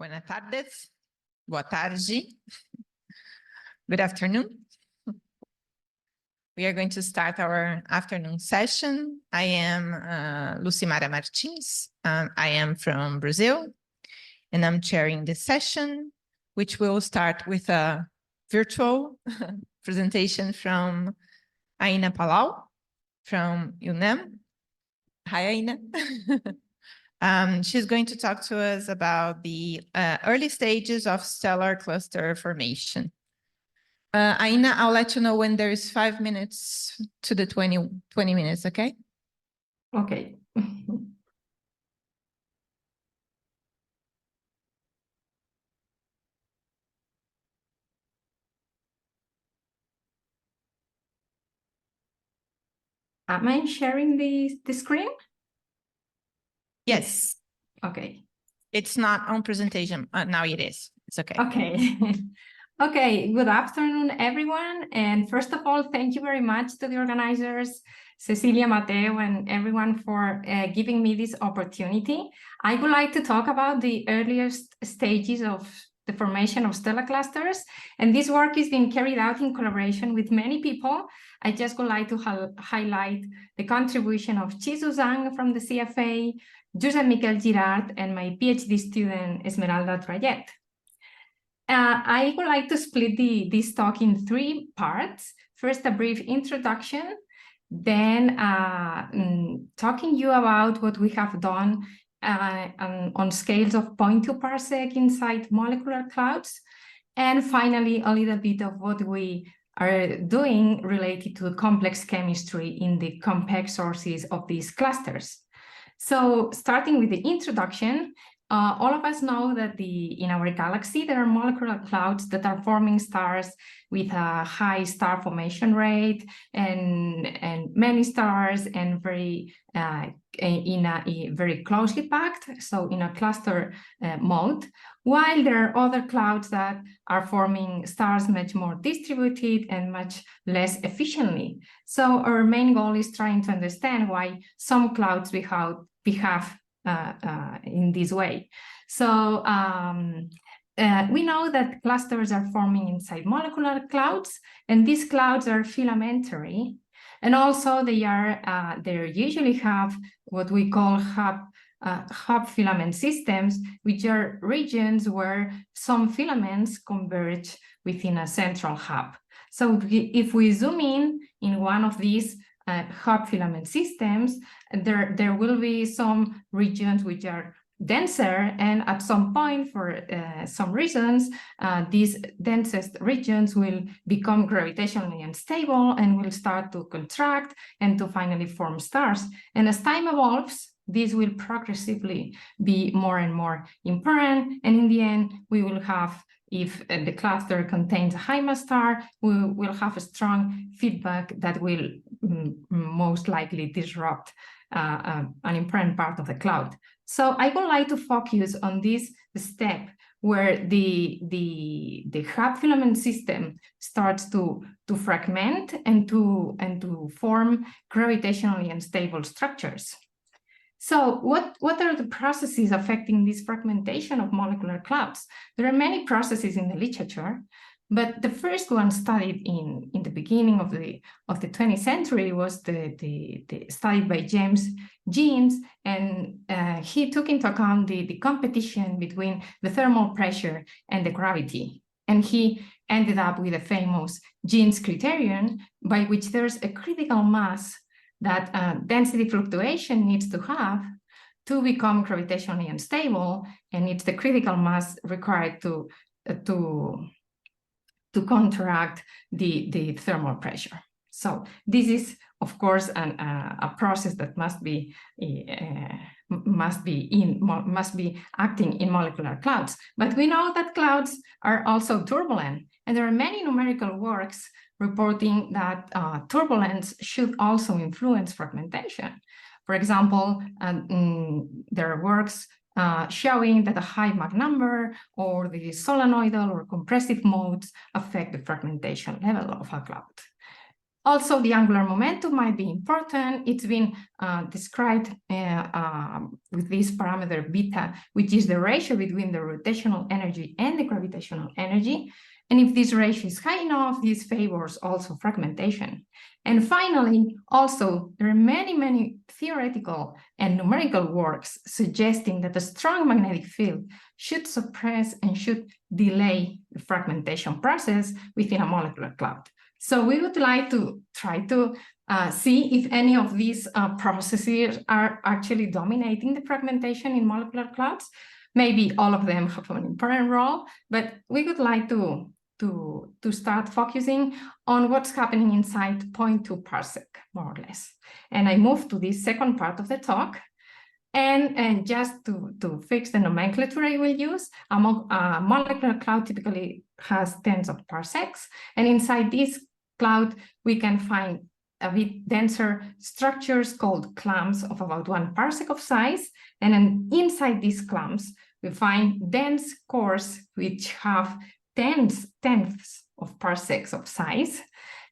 Buenas tardes. Boa tarde. Good afternoon. We are going to start our afternoon session. I am Lucimara Martins. I am from Brazil, and I'm chairing this session, which will start with a virtual presentation from Aina Palau from UNAM. Hi, Aina. She's going to talk to us about the early stages of stellar cluster formation. Aina, I'll let you know when there is 5 minutes to the 20 minutes, okay? Okay. Am I sharing the screen? Yes. Okay. It's not on presentation. Now it is. It's okay. Okay. Okay. Good afternoon, everyone. And first of all, thank you very much to the organizers, Cecilia, Mateo, and everyone for giving me this opportunity. I would like to talk about the earliest stages of the formation of stellar clusters. And this work is being carried out in collaboration with many people. I just would like to highlight the contribution of Chisu Zhang from the CFA, Josep Miquel Girard, and my PhD student, Esmeralda Trayet. I would like to split this talk in 3 parts. First, a brief introduction, then talking you about what we have done on scales of 0.2 parsec inside molecular clouds, and finally, a little bit of what we are doing related to complex chemistry in the compact sources of these clusters. So starting with the introduction, all of us know that in our galaxy, there are molecular clouds that are forming stars with a high star formation rate and many stars and very very closely packed, so in a cluster mode, while there are other clouds that are forming stars much more distributed and much less efficiently. So our main goal is trying to understand why some clouds behave in this way. So we know that clusters are forming inside molecular clouds, and these clouds are filamentary, and also they usually have what we call hub filament systems, which are regions where some filaments converge within a central hub. So if we zoom in one of these hub filament systems, there will be some regions which are denser, and at some point, for some reasons, these densest regions will become gravitationally unstable and will start to contract and to finally form stars. And as time evolves, this will progressively be more and more impermanent, and in the end, we will have, if the cluster contains a high mass star, we will have a strong feedback that will most likely disrupt an impermanent part of the cloud. So I would like to focus on this step where the hub filament system starts to fragment and to form gravitationally unstable structures. So what are the processes affecting this fragmentation of molecular clouds? There are many processes in the literature, but the first one studied in the beginning of the 20th century was the study by James Jeans, and he took into account the competition between the thermal pressure and the gravity. And he ended up with a famous Jeans criterion by which there's a critical mass that density fluctuation needs to have to become gravitationally unstable, and it's the critical mass required to counteract the thermal pressure. So this is, of course, a process that must be acting in molecular clouds. But we know that clouds are also turbulent, and there are many numerical works reporting that turbulence should also influence fragmentation. For example, there are works showing that a high Mach number or the solenoidal or compressive modes affect the fragmentation level of a cloud. Also, the angular momentum might be important. It's been described with this parameter beta, which is the ratio between the rotational energy and the gravitational energy. And if this ratio is high enough, this favors also fragmentation. And finally, also, there are many, many theoretical and numerical works suggesting that a strong magnetic field should suppress and should delay the fragmentation process within a molecular cloud. So we would like to try to see if any of these processes are actually dominating the fragmentation in molecular clouds. Maybe all of them have an important role, but we would like to start focusing on what's happening inside 0.2 parsec, more or less. And I move to this second part of the talk. And just to fix the nomenclature I will use, a molecular cloud typically has tens of parsecs. And inside this cloud, we can find a bit denser structures called clumps of about 1 parsec of size. And then inside these clumps, we find dense cores which have tenths of parsecs of size.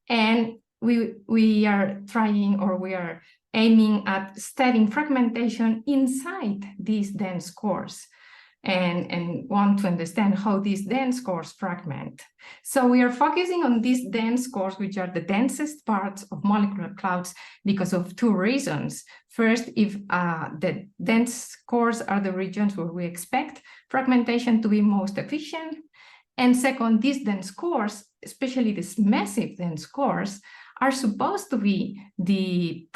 And we are trying, or we are aiming at studying fragmentation inside these dense cores and want to understand how these dense cores fragment. So we are focusing on these dense cores, which are the densest parts of molecular clouds, because of 2 reasons. First, if the dense cores are the regions where we expect fragmentation to be most efficient. And second, these dense cores, especially these massive dense cores, are supposed to be the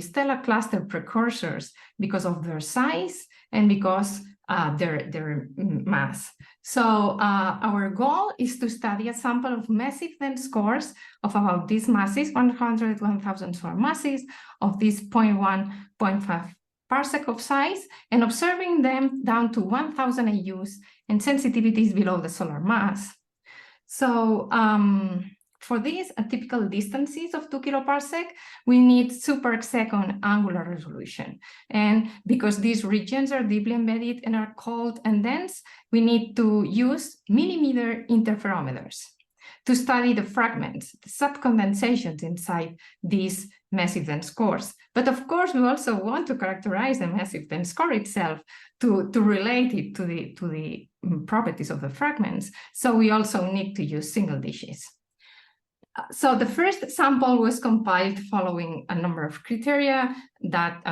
stellar cluster precursors because of their size and because their mass. So our goal is to study a sample of massive dense cores of about these masses, 100, 1,000 solar masses of this 0.1, 0.5 parsec of size, and observing them down to 1,000 AUs and sensitivities below the solar mass. So for these typical distances of 2 kiloparsec, we need super-second angular resolution. And because these regions are deeply embedded and are cold and dense, we need to use millimeter interferometers to study the fragments, the subcondensations inside these massive dense cores. But of course, we also want to characterize the massive dense core itself to relate it to the properties of the fragments. So we also need to use single dishes. So the first sample was compiled following a number of criteria that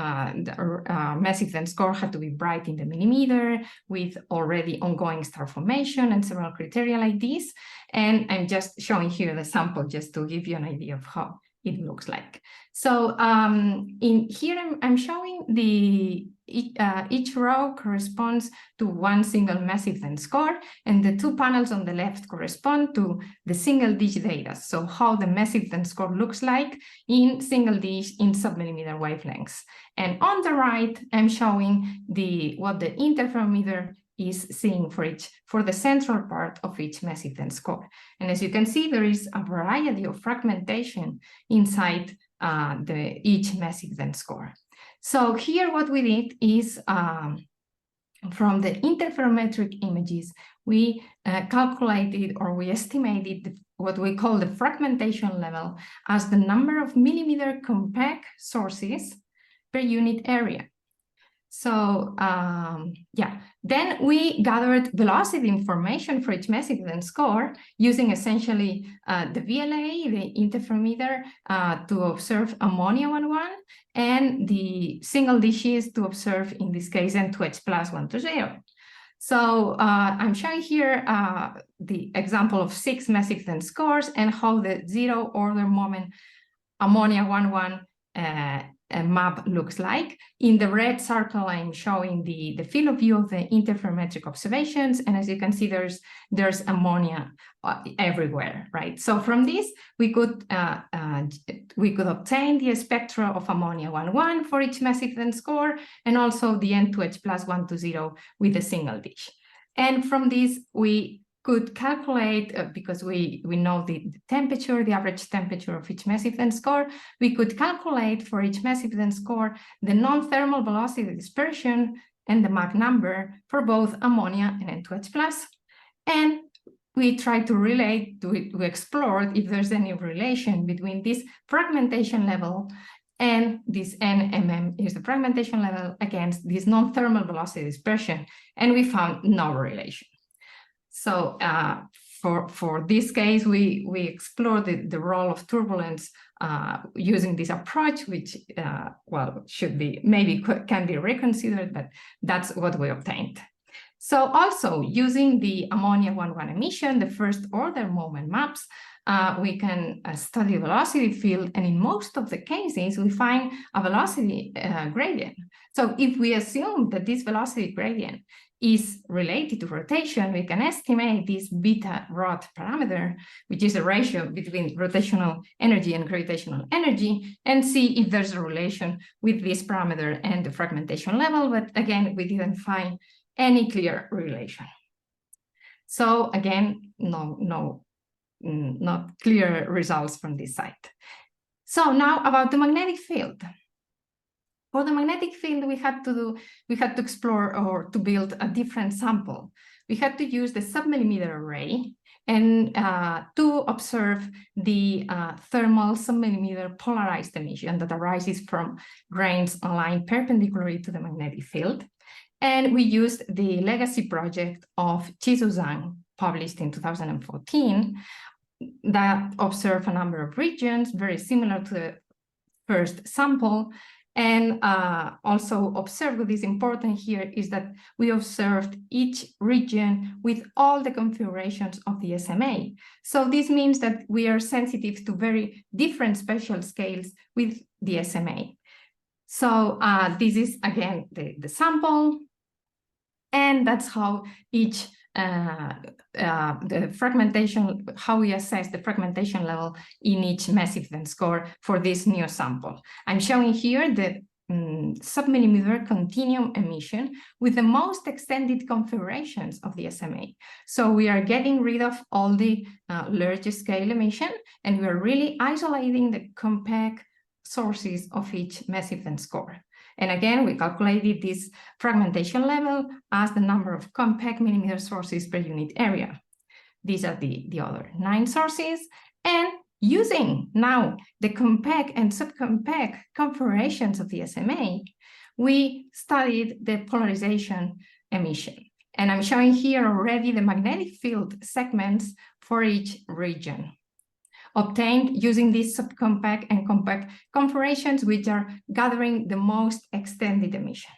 massive dense core had to be bright in the millimeter with already ongoing star formation and several criteria like this. And I'm just showing here the sample just to give you an idea of how it looks like. So in here, I'm showing each row corresponds to one single massive dense core, and the 2 panels on the left correspond to the single dish data. So how the massive dense core looks like in single dish in submillimeter wavelengths. And on the right, I'm showing what the interferometer is seeing for the central part of each massive dense core. And as you can see, there is a variety of fragmentation inside each massive dense core. So here what we did is from the interferometric images, we calculated, or we estimated what we call the fragmentation level as the number of millimeter compact sources per unit area. So yeah, then we gathered velocity information for each massive dense core using essentially the VLA, the interferometer, to observe ammonia 1,1, and the single dishes to observe, in this case, N2H plus 120. So I'm showing here the example of 6 massive dense cores and how the 0 order moment ammonia 1,1 map looks like. In the red circle, I'm showing the field of view of the interferometric observations, and as you can see, there's ammonia everywhere, right? So from this, we could obtain the spectra of ammonia 1,1 for each massive dense core, and also the N2H plus 120 with a single dish. And from this, we could calculate, because we know the temperature, the average temperature of each massive dense core, we could calculate for each massive dense core the non-thermal velocity dispersion and the Mach number for both ammonia and N2H plus. And we try to relate to explore if there's any relation between this fragmentation level and this nmm is the fragmentation level against this non-thermal velocity dispersion, and we found no relation. So for this case, we explored the role of turbulence using this approach, which well, should be maybe can be reconsidered, but that's what we obtained. So also using the ammonia 1,1 emission, the first order moment maps, we can study velocity field, and in most of the cases, we find a velocity gradient. So if we assume that this velocity gradient is related to rotation, we can estimate this beta rod parameter, which is a ratio between rotational energy and gravitational energy, and see if there's a relation with this parameter and the fragmentation level. But again, we didn't find any clear relation. So again, not clear results from this site. So now about the magnetic field. For the magnetic field, we had to explore or to build a different sample. We had to use the submillimeter array and to observe the thermal submillimeter polarized emission that arises from grains aligned perpendicularly to the magnetic field. And we used the legacy project of Chisu Zhang, published in 2014, that observed a number of regions very similar to the first sample. And also observe what is important here is that we observed each region with all the configurations of the SMA. So this means that we are sensitive to very different spatial scales with the SMA. So this is, again, the sample. And that's how each the fragmentation, how we assess the fragmentation level in each massive event score for this new sample. I'm showing here the submillimeter continuum emission with the most extended configurations of the SMA. So we are getting rid of all the large scale emission, and we are really isolating the compact sources of each massive event score. And again, we calculated this fragmentation level as the number of compact millimeter sources per unit area. These are the other 9 sources. And using now the compact and subcompact configurations of the SMA, we studied the polarization emission. And I'm showing here already the magnetic field segments for each region, obtained using these subcompact and compact configurations, which are gathering the most extended emission.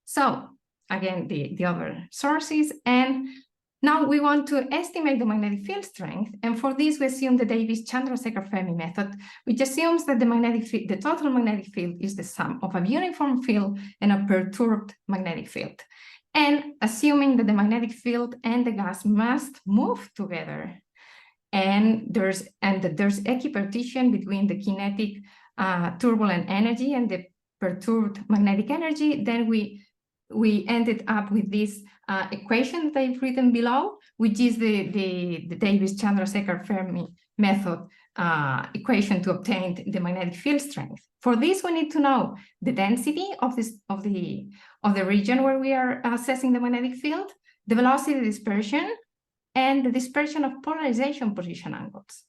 So again, the other sources, and now we want to estimate the magnetic field strength. And for this, we assume the Davis-Chandrasekhar-Fermi method, which assumes that the total magnetic field is the sum of a uniform field and a perturbed magnetic field. And assuming that the magnetic field and the gas must move together, and there's equipartition between the kinetic turbulent energy and the perturbed magnetic energy, then we ended up with this equation that I've written below, which is the Davis-Chandrasekhar-Fermi method equation to obtain the magnetic field strength. For this, we need to know the density of the region where we are assessing the magnetic field, the velocity dispersion, and the dispersion of polarization position angles.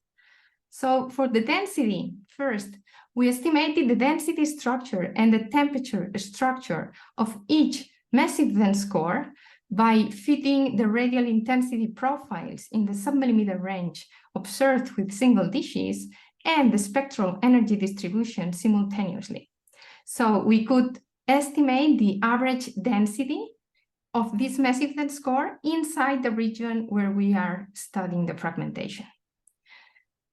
So for the density, first, we estimated the density structure and the temperature structure of each massive event score by fitting the radial intensity profiles in the submillimeter range observed with single dishes and the spectral energy distribution simultaneously. So we could estimate the average density of this massive event score inside the region where we are studying the fragmentation.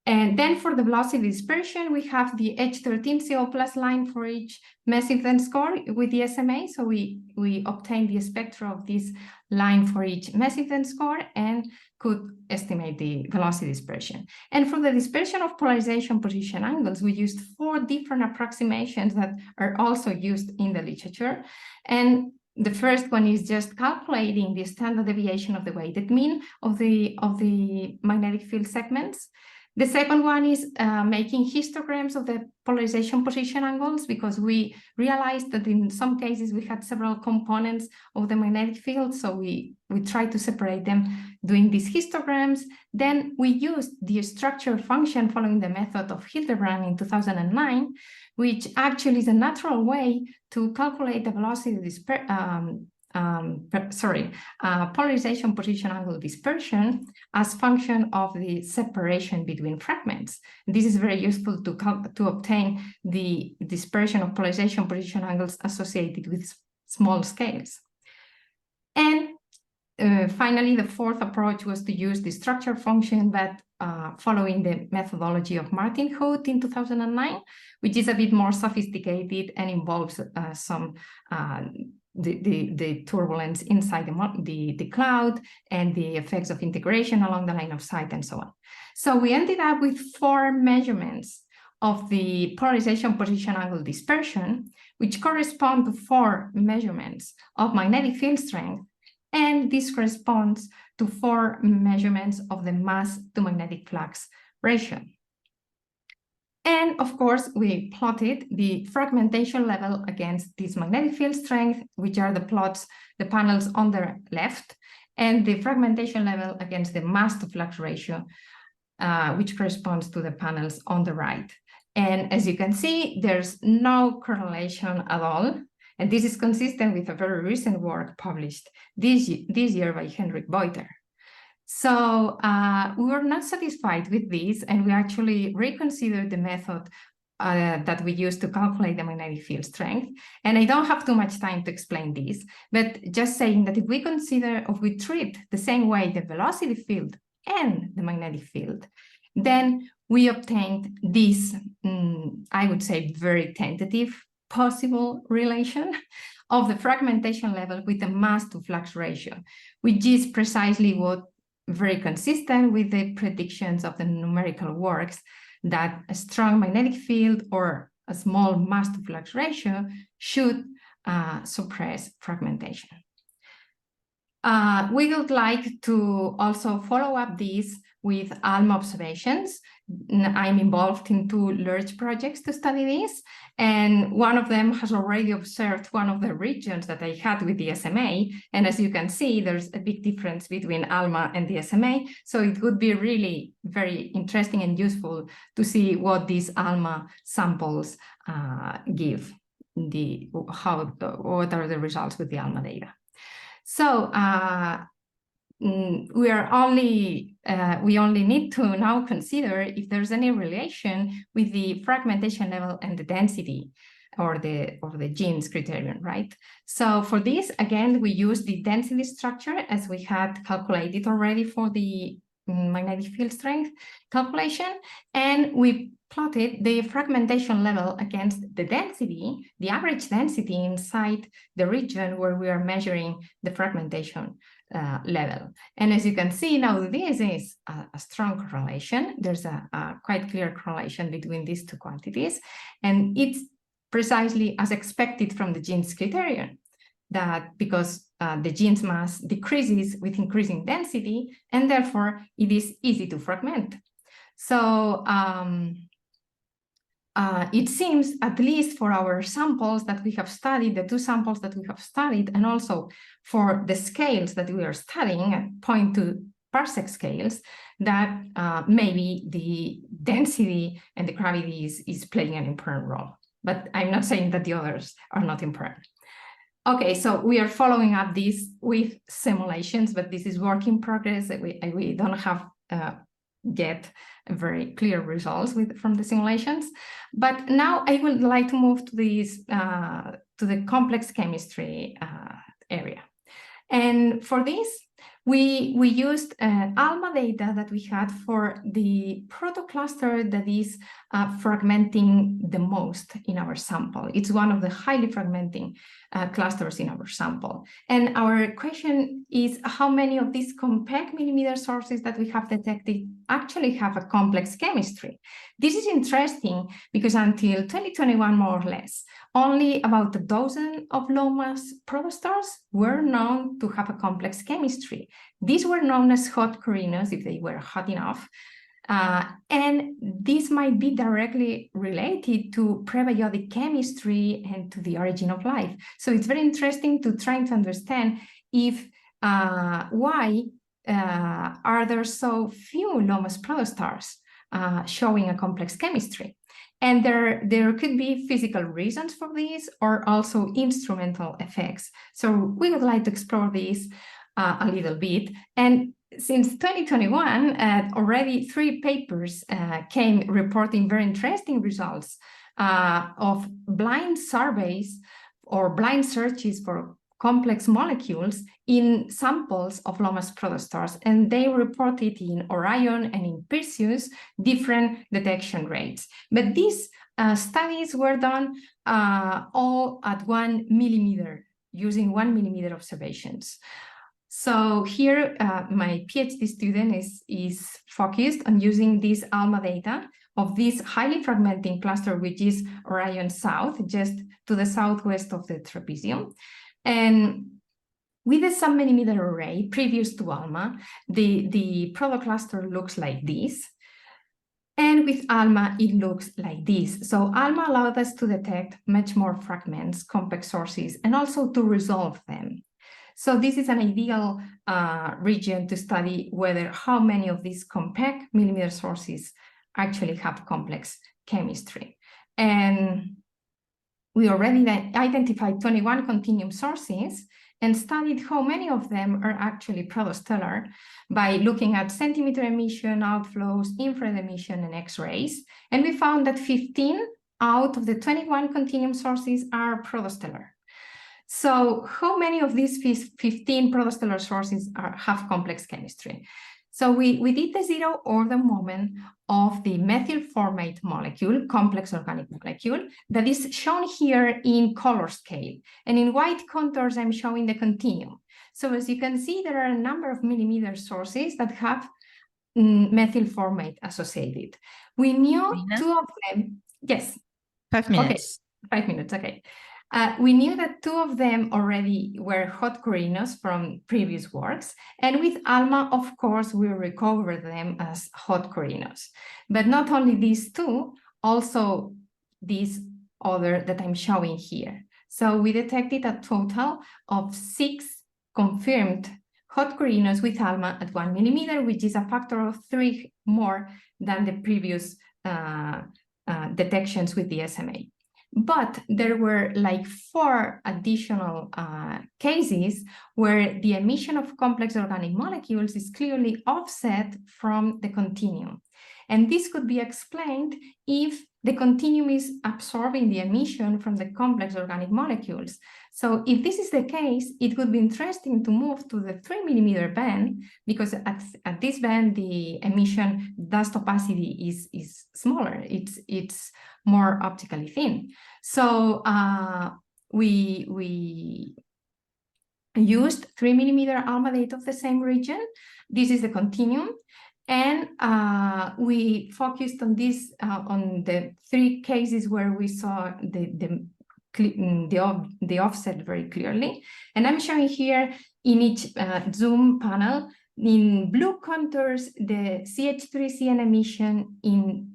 And then for the velocity dispersion, we have the H13CO plus line for each massive event score with the SMA. So we obtained the spectra of this line for each massive event score and could estimate the velocity dispersion. And for the dispersion of polarization position angles, we used 4 different approximations that are also used in the literature. And the first one is just calculating the standard deviation of the weighted mean of the magnetic field segments. The second one is making histograms of the polarization position angles, because we realized that in some cases we had several components of the magnetic field, so we tried to separate them doing these histograms. Then we used the structure function following the method of Hildebrand in 2009, which actually is a natural way to calculate the velocity polarization position angle dispersion as function of the separation between fragments. This is very useful to obtain the dispersion of polarization position angles associated with small scales. And finally, the fourth approach was to use the structure function, but following the methodology of Martin Hout in 2009, which is a bit more sophisticated and involves some the turbulence inside the cloud and the effects of integration along the line of sight and so on. So we ended up with 4 measurements of the polarization position angle dispersion, which correspond to 4 measurements of magnetic field strength, and this corresponds to 4 measurements of the mass to magnetic flux ratio. And of course, we plotted the fragmentation level against this magnetic field strength, which are the plots, the panels on the left, and the fragmentation level against the mass to flux ratio, which corresponds to the panels on the right. And as you can see, there's no correlation at all. And this is consistent with a very recent work published this year by Henrik Beuter. So we were not satisfied with this, and we actually reconsidered the method that we used to calculate the magnetic field strength. And I don't have too much time to explain this, but just saying that if we consider, if we treat the same way the velocity field and the magnetic field, then we obtained this, I would say, very tentative possible relation of the fragmentation level with the mass to flux ratio, which is precisely what very consistent with the predictions of the numerical works that a strong magnetic field or a small mass to flux ratio should suppress fragmentation. We would like to also follow up this with ALMA observations. I'm involved in 2 large projects to study this, and one of them has already observed one of the regions that I had with the SMA, and as you can see, there's a big difference between ALMA and the SMA, so it would be really very interesting and useful to see what these ALMA samples give, what are the results with the ALMA data. So we only need to now consider if there's any relation with the fragmentation level and the density or the Jeans criterion, right? So for this, again, we use the density structure as we had calculated already for the magnetic field strength calculation, and we plotted the fragmentation level against the density, the average density inside the region where we are measuring the fragmentation level. And as you can see now, this is a strong correlation. There's a quite clear correlation between these 2 quantities, and it's precisely as expected from the Jeans criterion, that because the Jeans mass decreases with increasing density, and therefore it is easy to fragment. So it seems, at least for our samples that we have studied, the 2 samples that we have studied, and also for the scales that we are studying at 0.2 parsec scales, that maybe the density and the gravity is playing an important role. But I'm not saying that the others are not important. Okay, so we are following up this with simulations, but this is work in progress. We don't have yet very clear results from the simulations. But now I would like to move to this to the complex chemistry area. And for this, we used ALMA data that we had for the protocluster that is fragmenting the most in our sample. It's one of the highly fragmenting clusters in our sample. And our question is how many of these compact millimeter sources that we have detected actually have a complex chemistry. This is interesting because until 2021, more or less, only about a dozen of low mass protostars were known to have a complex chemistry. These were known as hot corinos if they were hot enough. And this might be directly related to prebiotic chemistry and to the origin of life. So it's very interesting to try to understand if why are there so few Lomas protostars showing a complex chemistry. And there could be physical reasons for this or also instrumental effects. So we would like to explore this a little bit. And since 2021, already 3 papers came reporting very interesting results of blind surveys or blind searches for complex molecules in samples of Lomas protostars, and they reported in Orion and in Perseus different detection rates. But these studies were done all at 1 millimeter, using 1 millimeter observations. So here, my PhD student is focused on using this ALMA data of this highly fragmenting cluster, which is Orion South, just to the southwest of the trapezium. And with a sub-millimeter array previous to ALMA, the protocluster looks like this. And with ALMA, it looks like this. So ALMA allowed us to detect much more fragments, complex sources, and also to resolve them. So this is an ideal region to study whether how many of these compact millimeter sources actually have complex chemistry. And we already identified 21 continuum sources and studied how many of them are actually protostellar by looking at centimeter emission, outflows, infrared emission, and X-rays. And we found that 15 out of the 21 continuum sources are protostellar. So how many of these 15 protostellar sources have complex chemistry? So we did the zero order moment of the methyl formate molecule, complex organic molecule, that is shown here in color scale. And in white contours, I'm showing the continuum. So as you can see, there are a number of millimeter sources that have methyl formate associated. We knew Aina? 2 of them. Yes. 5 minutes. Okay, 5 minutes, okay. We knew that 2 of them already were hot corinos from previous works, and with ALMA, of course, we recovered them as hot corinos. But not only these 2, also these other that I'm showing here. So we detected a total of 6 confirmed hot corinos with ALMA at 1 millimeter, which is a factor of 3 more than the previous detections with the SMA. But there were like 4 additional cases where the emission of complex organic molecules is clearly offset from the continuum. And this could be explained if the continuum is absorbing the emission from the complex organic molecules. So if this is the case, it would be interesting to move to the 3 millimeter band, because at this band, the emission dust opacity is smaller. It's more optically thin. So we used 3 millimeter ALMA data of the same region. This is the continuum. And we focused on this, on the 3 cases where we saw the offset very clearly. And I'm showing here in each zoom panel, in blue contours, the CH3CN emission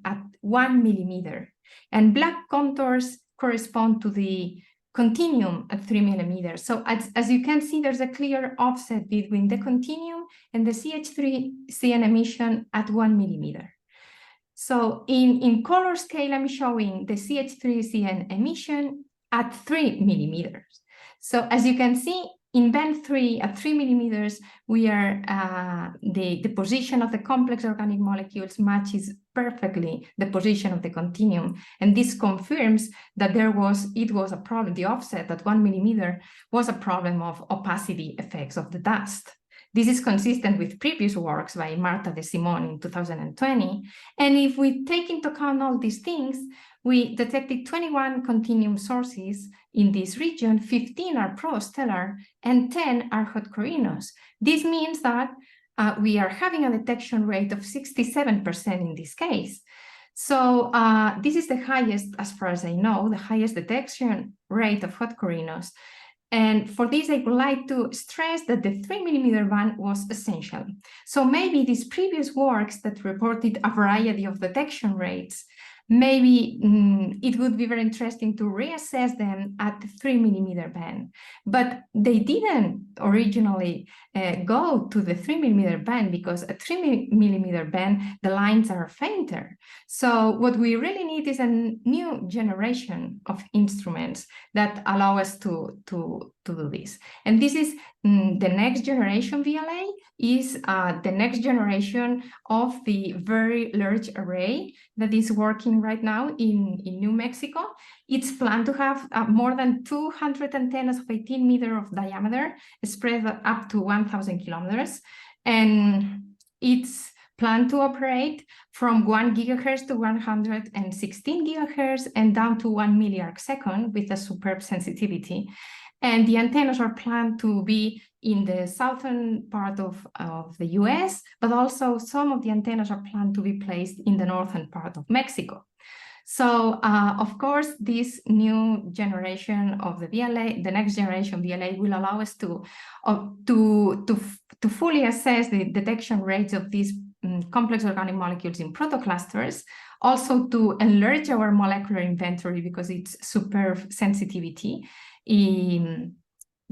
at 1 millimeter. And black contours correspond to the continuum at 3 millimeters. So as you can see, there's a clear offset between the continuum and the CH3CN emission at 1 millimeter. So in color scale, I'm showing the CH3CN emission at 3 millimeters. So as you can see, in band 3 at 3 millimeters, we are the position of the complex organic molecules matches perfectly the position of the continuum, and this confirms that it was a problem. The offset at 1 millimeter was a problem of opacity effects of the dust. This is consistent with previous works by Marta de Simon in 2020, and if we take into account all these things, we detected 21 continuum sources in this region, 15 are protostellar, and 10 are hot corinos. This means that we are having a detection rate of 67% in this case. So this is the highest, as far as I know, the highest detection rate of hot corinos And for this, I would like to stress that the 3 millimeter band was essential. So maybe these previous works that reported a variety of detection rates, maybe it would be very interesting to reassess them at the 3 millimeter band. But they didn't originally go to the 3 millimeter band, because at 3 millimeter band, the lines are fainter. So what we really need is a new generation of instruments that allow us to do this. And this is the next generation VLA, is the next generation of the very large array that is working right now in New Mexico. It's planned to have more than 200 antennas of 18 meters of diameter, spread up to 1,000 kilometers. And it's planned to operate from 1 gigahertz to 116 gigahertz and down to 1 milliarc second with a superb sensitivity. And the antennas are planned to be in the southern part of the US, but also some of the antennas are planned to be placed in the northern part of Mexico. So, of course, this new generation of the VLA, the next generation VLA, will allow us to fully assess the detection rates of these complex organic molecules in protoclusters, also to enlarge our molecular inventory because it's superb sensitivity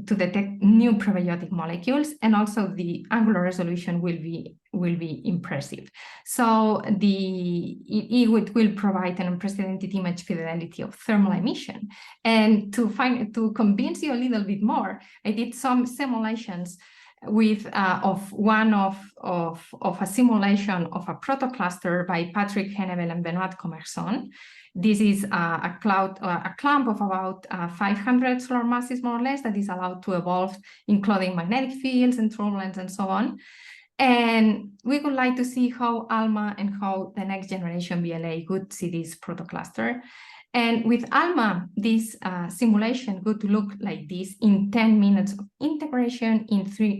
to detect new prebiotic molecules, and also the angular resolution will be impressive. So it will provide an unprecedented image fidelity of thermal emission. And to convince you a little bit more, I did some simulations with of a simulation of a protocluster by Patrick Hennevel and Benoit Commerson. This is a clump of about 500 solar masses, more or less, that is allowed to evolve, including magnetic fields and turbulence and so on. And we would like to see how ALMA and how the next generation VLA would see this protocluster. And with ALMA, this simulation would look like this in 10 minutes of integration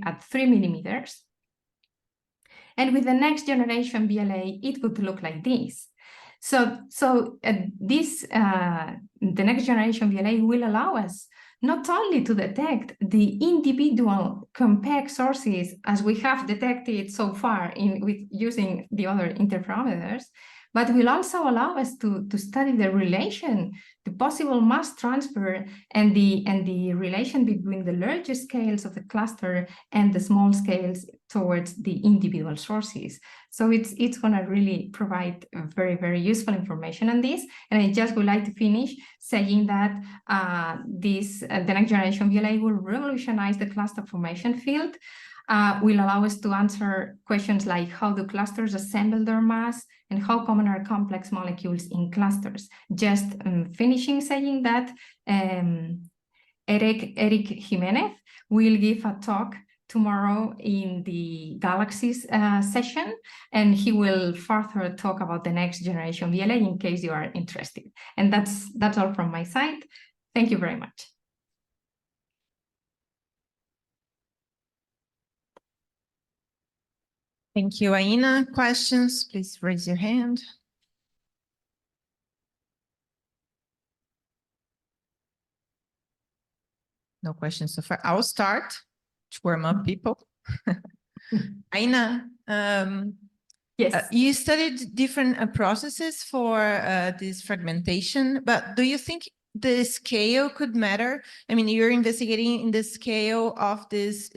at 3 millimeters. And with the next generation VLA, it would look like this. So the next generation VLA will allow us not only to detect the individual compact sources as we have detected so far with using the other interferometers, but will also allow us to study the relation, the possible mass transfer, and the relation between the larger scales of the cluster and the small scales towards the individual sources. So it's going to really provide very, very useful information on this. And I just would like to finish saying that the next generation VLA will revolutionize the cluster formation field, will allow us to answer questions like how do clusters assemble their mass, and how common are complex molecules in clusters. Just finishing saying that Eric Jimenez will give a talk tomorrow in the Galaxies session, and he will further talk about the next generation VLA in case you are interested. And that's all from my side. Thank you very much. Thank you, Aina. Questions, please raise your hand. No questions so far. I'll start to warm up people. Aina, yes. You studied different processes for this fragmentation, but do you think the scale could matter? I mean, you're investigating in the scale of this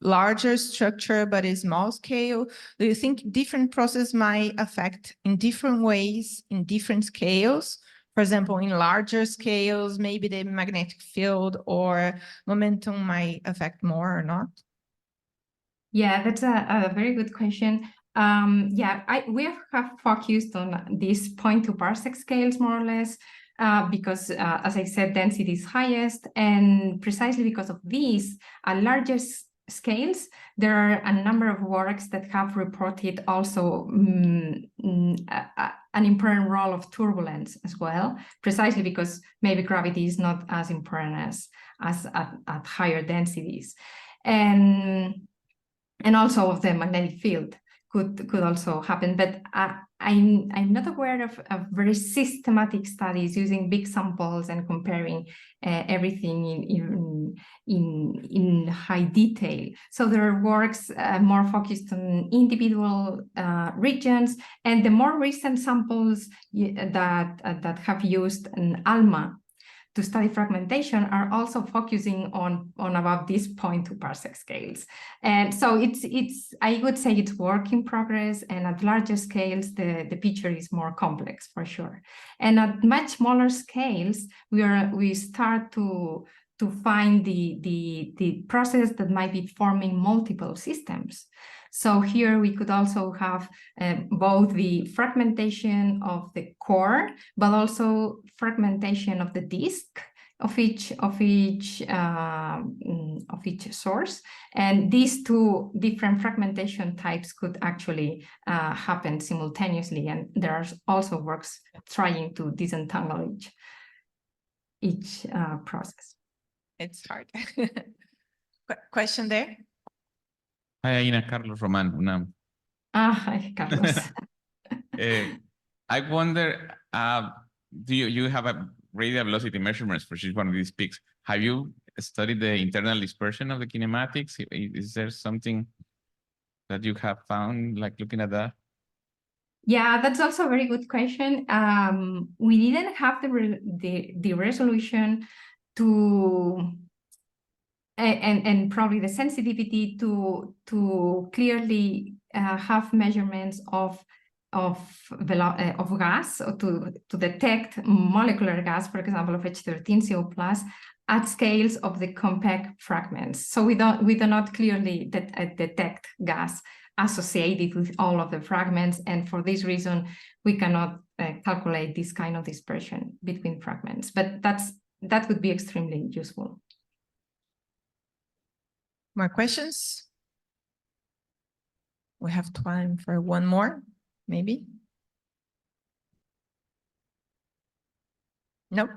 larger structure, but a small scale. Do you think different processes might affect in different ways, in different scales? For example, in larger scales, maybe the magnetic field or momentum might affect more or not? Yeah, that's a very good question. We have focused on these 0.2 parsec scales, more or less, because, as I said, density is highest. And precisely because of these largest scales, there are a number of works that have reported also an important role of turbulence as well, precisely because maybe gravity is not as important as at higher densities. And also of the magnetic field could also happen. But I'm not aware of very systematic studies using big samples and comparing everything in high detail. So there are works more focused on individual regions, and the more recent samples that have used an ALMA to study fragmentation are also focusing on about these 0.2 parsec scales. And so it's I would say it's work in progress, and at larger scales, the picture is more complex for sure. And at much smaller scales, we start to find the process that might be forming multiple systems. So here we could also have both the fragmentation of the core, but also fragmentation of the disk of each source. And these two different fragmentation types could actually happen simultaneously. And there are also works trying to disentangle each process. It's hard. Question there? Hi, Aina, Carlos Roman, UNAM. Hi, Carlos. I wonder, do you have a radial velocity measurements for each one of these peaks? Have you studied the internal dispersion of the kinematics? Is there something that you have found, like looking at that? Yeah, that's also a very good question. We didn't have the resolution to and probably the sensitivity to clearly have measurements of gas, or to detect molecular gas, for example, of H13CO+ at scales of the compact fragments. So we do not clearly detect gas associated with all of the fragments, and for this reason we cannot calculate this kind of dispersion between fragments. But that would be extremely useful. More questions? We have time for one more, maybe. Nope.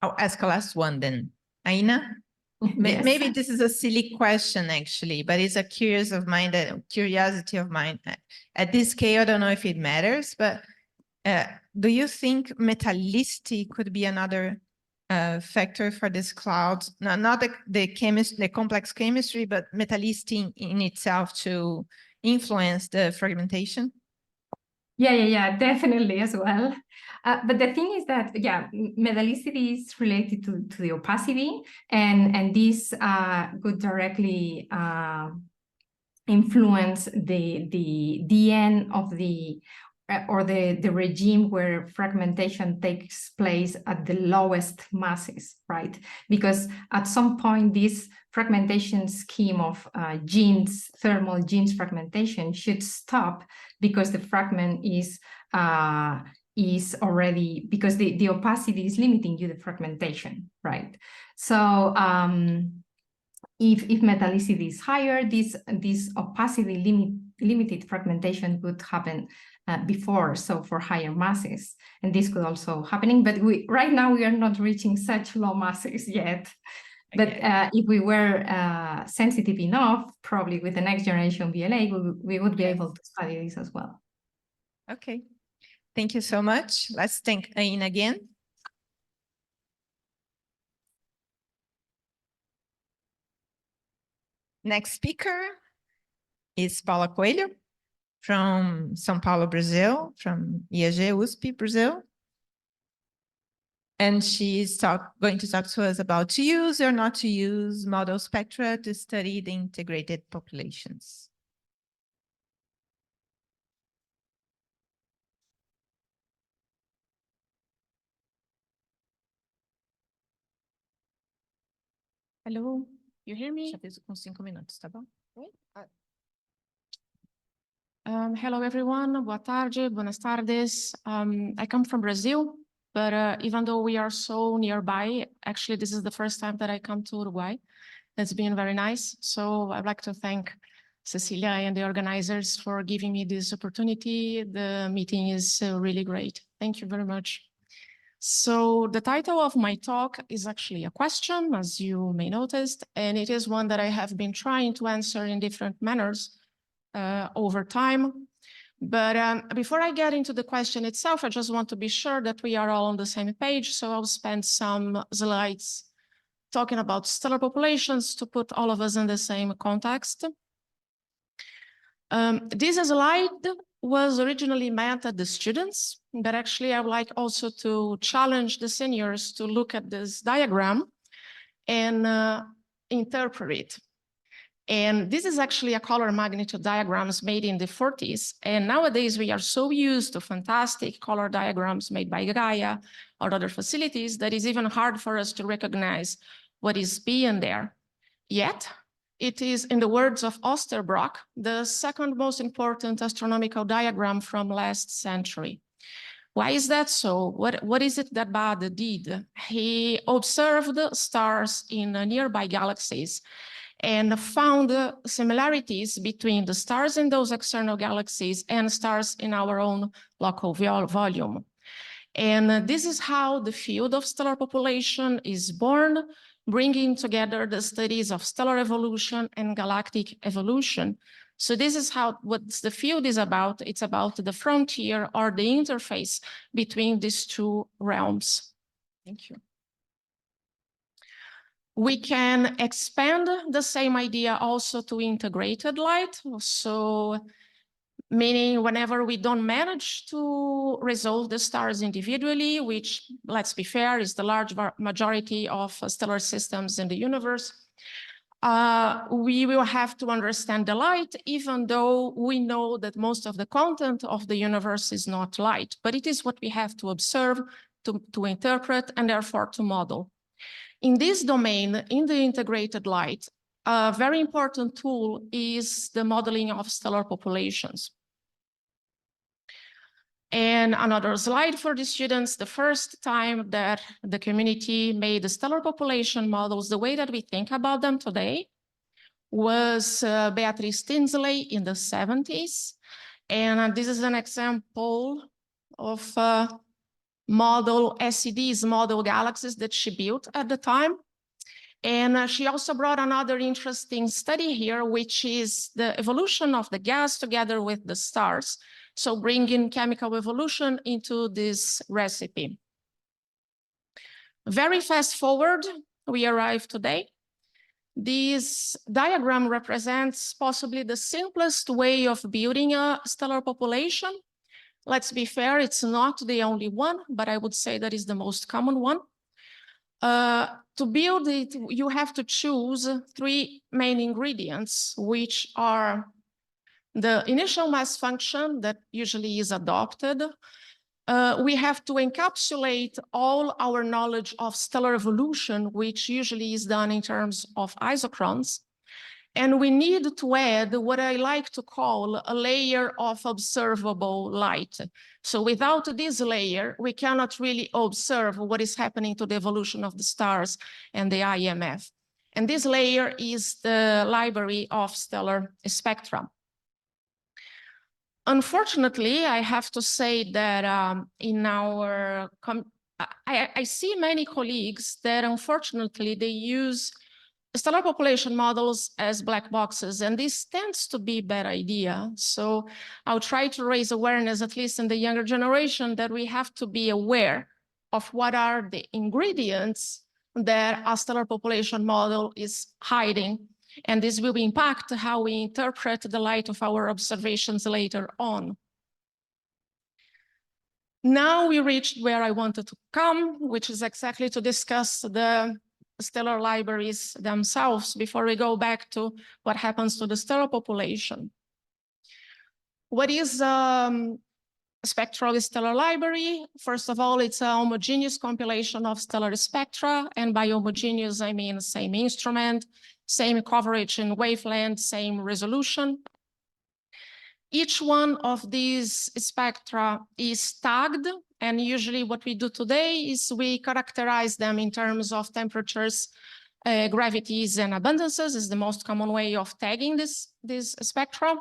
I'll ask a last one then. Aina? Yes. Maybe this is a silly question actually, but it's a curiosity of mine. At this scale, I don't know if it matters, but do you think metallicity could be another factor for this cloud? Not the complex chemistry, but metallicity in itself to influence the fragmentation? Yeah, definitely as well. But the thing is that, yeah, metallicity is related to the opacity, and this could directly influence the end of the regime where fragmentation takes place at the lowest masses, right? Because at some point, this fragmentation scheme of thermal genes fragmentation should stop, because the fragment is already, because the opacity is limiting you the fragmentation, right? So if metallicity is higher, this opacity limited fragmentation would happen before, so for higher masses, and this could also happening, but right now we are not reaching such low masses yet. But if we were sensitive enough, probably with the next generation VLA, we would be able to study this as well. Okay, thank you so much. Let's thank Aina again. Next speaker is Paula Coelho from São Paulo, Brazil, from IAG USP, Brazil. And she's going to talk to us about to use or not to use model spectra to study the integrated populations. Hello. You hear me? Já fiz com 5 minutos, tá bom? Hello, everyone. Boa tarde, buenas tardes. I come from Brazil, but even though we are so nearby, actually, this is the first time that I come to Uruguay. It's been very nice. So I'd like to thank Cecilia and the organizers for giving me this opportunity. The meeting is really great. Thank you very much. So the title of my talk is actually a question, as you may notice, and it is one that I have been trying to answer in different manners over time. But before I get into the question itself, I just want to be sure that we are all on the same page. So I'll spend some slides talking about stellar populations to put all of us in the same context. This slide was originally meant at the students, but actually I would like also to challenge the seniors to look at this diagram and interpret it. And this is actually a color magnitude diagrams made in the 40s. And nowadays we are so used to fantastic color diagrams made by Gaia or other facilities that it's even hard for us to recognize what is being there. Yet, it is, in the words of Osterbrock, the second most important astronomical diagram from last century. Why is that so? What is it that Bade did? He observed stars in nearby galaxies and found similarities between the stars in those external galaxies and stars in our own local volume. And this is how the field of stellar population is born, bringing together the studies of stellar evolution and galactic evolution. So this is what the field is about. It's about the frontier or the interface between these two realms. Thank you. We can expand the same idea also to integrated light. So meaning whenever we don't manage to resolve the stars individually, which, let's be fair, is the large majority of stellar systems in the universe, we will have to understand the light, even though we know that most of the content of the universe is not light, but it is what we have to observe, to interpret, and therefore to model. In this domain, in the integrated light, a very important tool is the modeling of stellar populations. And another slide for the students, the first time that the community made the stellar population models the way that we think about them today was Beatrice Tinsley in the 70s. And this is an example of model SEDs, model galaxies that she built at the time. And she also brought another interesting study here, which is the evolution of the gas together with the stars. So bringing chemical evolution into this recipe. Very fast forward, we arrive today. This diagram represents possibly the simplest way of building a stellar population. Let's be fair, it's not the only one, but I would say that is the most common one. To build it, you have to choose three main ingredients, which are the initial mass function that usually is adopted. We have to encapsulate all our knowledge of stellar evolution, which usually is done in terms of isochrons. And we need to add what I like to call a layer of observable light. So without this layer, we cannot really observe what is happening to the evolution of the stars and the IMF. And this layer is the library of stellar spectra. Unfortunately, I have to say that in our, I see many colleagues that unfortunately they use stellar population models as black boxes, and this tends to be a bad idea. So I'll try to raise awareness, at least in the younger generation, that we have to be aware of what are the ingredients that a stellar population model is hiding. And this will impact how we interpret the light of our observations later on. Now we reached where I wanted to come, which is exactly to discuss the stellar libraries themselves before we go back to what happens to the stellar population. What is a spectral stellar library? First of all, it's a homogeneous compilation of stellar spectra, and by homogeneous, I mean same instrument, same coverage in wavelength, same resolution. Each one of these spectra is tagged, and usually what we do today is we characterize them in terms of temperatures, gravities, and abundances is the most common way of tagging this spectra.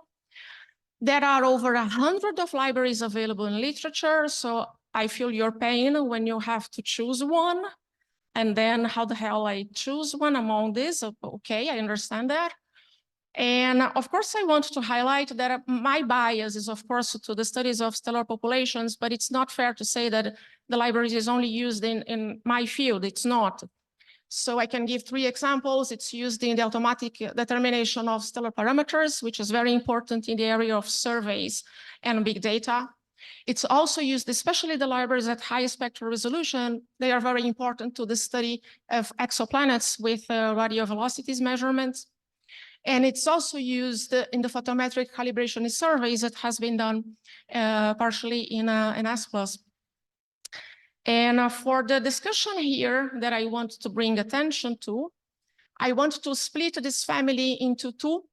There are over 100 of libraries available in literature, so I feel your pain when you have to choose one. And then how the hell I choose one among these? Okay, I understand that. And of course, I want to highlight that my bias is, of course, to the studies of stellar populations, but it's not fair to say that the library is only used in my field. It's not. So I can give 3 examples. It's used in the automatic determination of stellar parameters, which is very important in the area of surveys and big data. It's also used, especially the libraries at high spectral resolution. They are very important to the study of exoplanets with radio velocities measurements. And it's also used in the photometric calibration surveys that has been done partially in S+. And for the discussion here that I want to bring attention to, I want to split this family into 2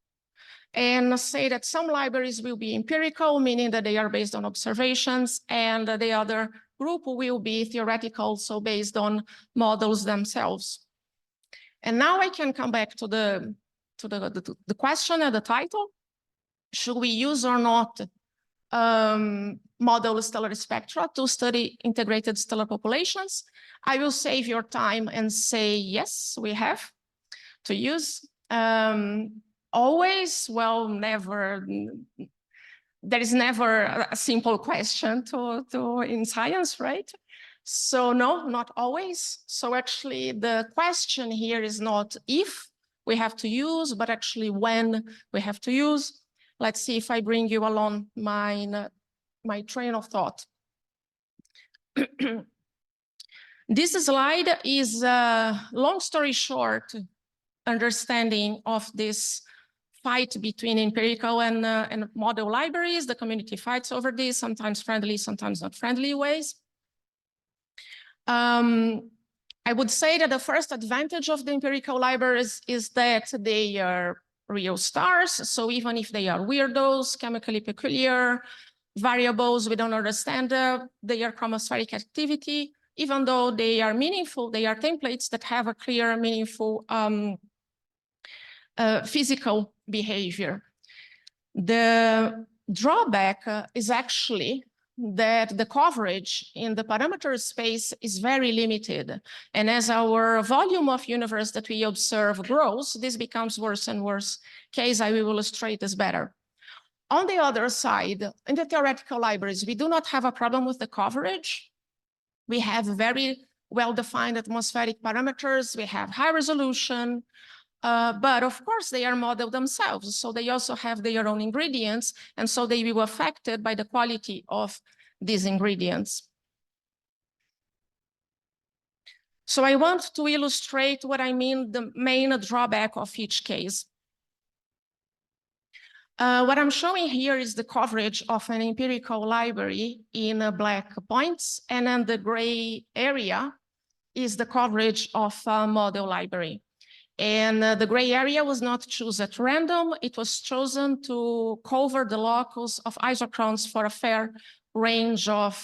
and say that some libraries will be empirical, meaning that they are based on observations, and the other group will be theoretical, so based on models themselves. And now I can come back to the question and the title. Should we use or not model stellar spectra to study integrated stellar populations? I will save your time and say, yes, we have to use. Always, well, never. There is never a simple question to in science, right? So no, not always. So actually the question here is not if we have to use, but actually when we have to use. Let's see if I bring you along my train of thought. This slide is a long story short understanding of this fight between empirical and model libraries. The community fights over this, sometimes friendly, sometimes not friendly ways. I would say that the first advantage of the empirical libraries is that they are real stars. So even if they are weirdos, chemically peculiar, variables we don't understand their chromospheric activity, even though they are meaningful, they are templates that have a clear, meaningful physical behavior. The drawback is actually that the coverage in the parameter space is very limited. And as our volume of universe that we observe grows, this becomes worse and worse. Case I will illustrate this better. On the other side, in the theoretical libraries, we do not have a problem with the coverage. We have very well-defined atmospheric parameters. We have high resolution. But of course, they are modeled themselves. So they also have their own ingredients. And so they will be affected by the quality of these ingredients. So I want to illustrate what I mean, the main drawback of each case. What I'm showing here is the coverage of an empirical library in black points. And then the gray area is the coverage of a model library. And the gray area was not chosen at random. It was chosen to cover the locus of isochrones for a fair range of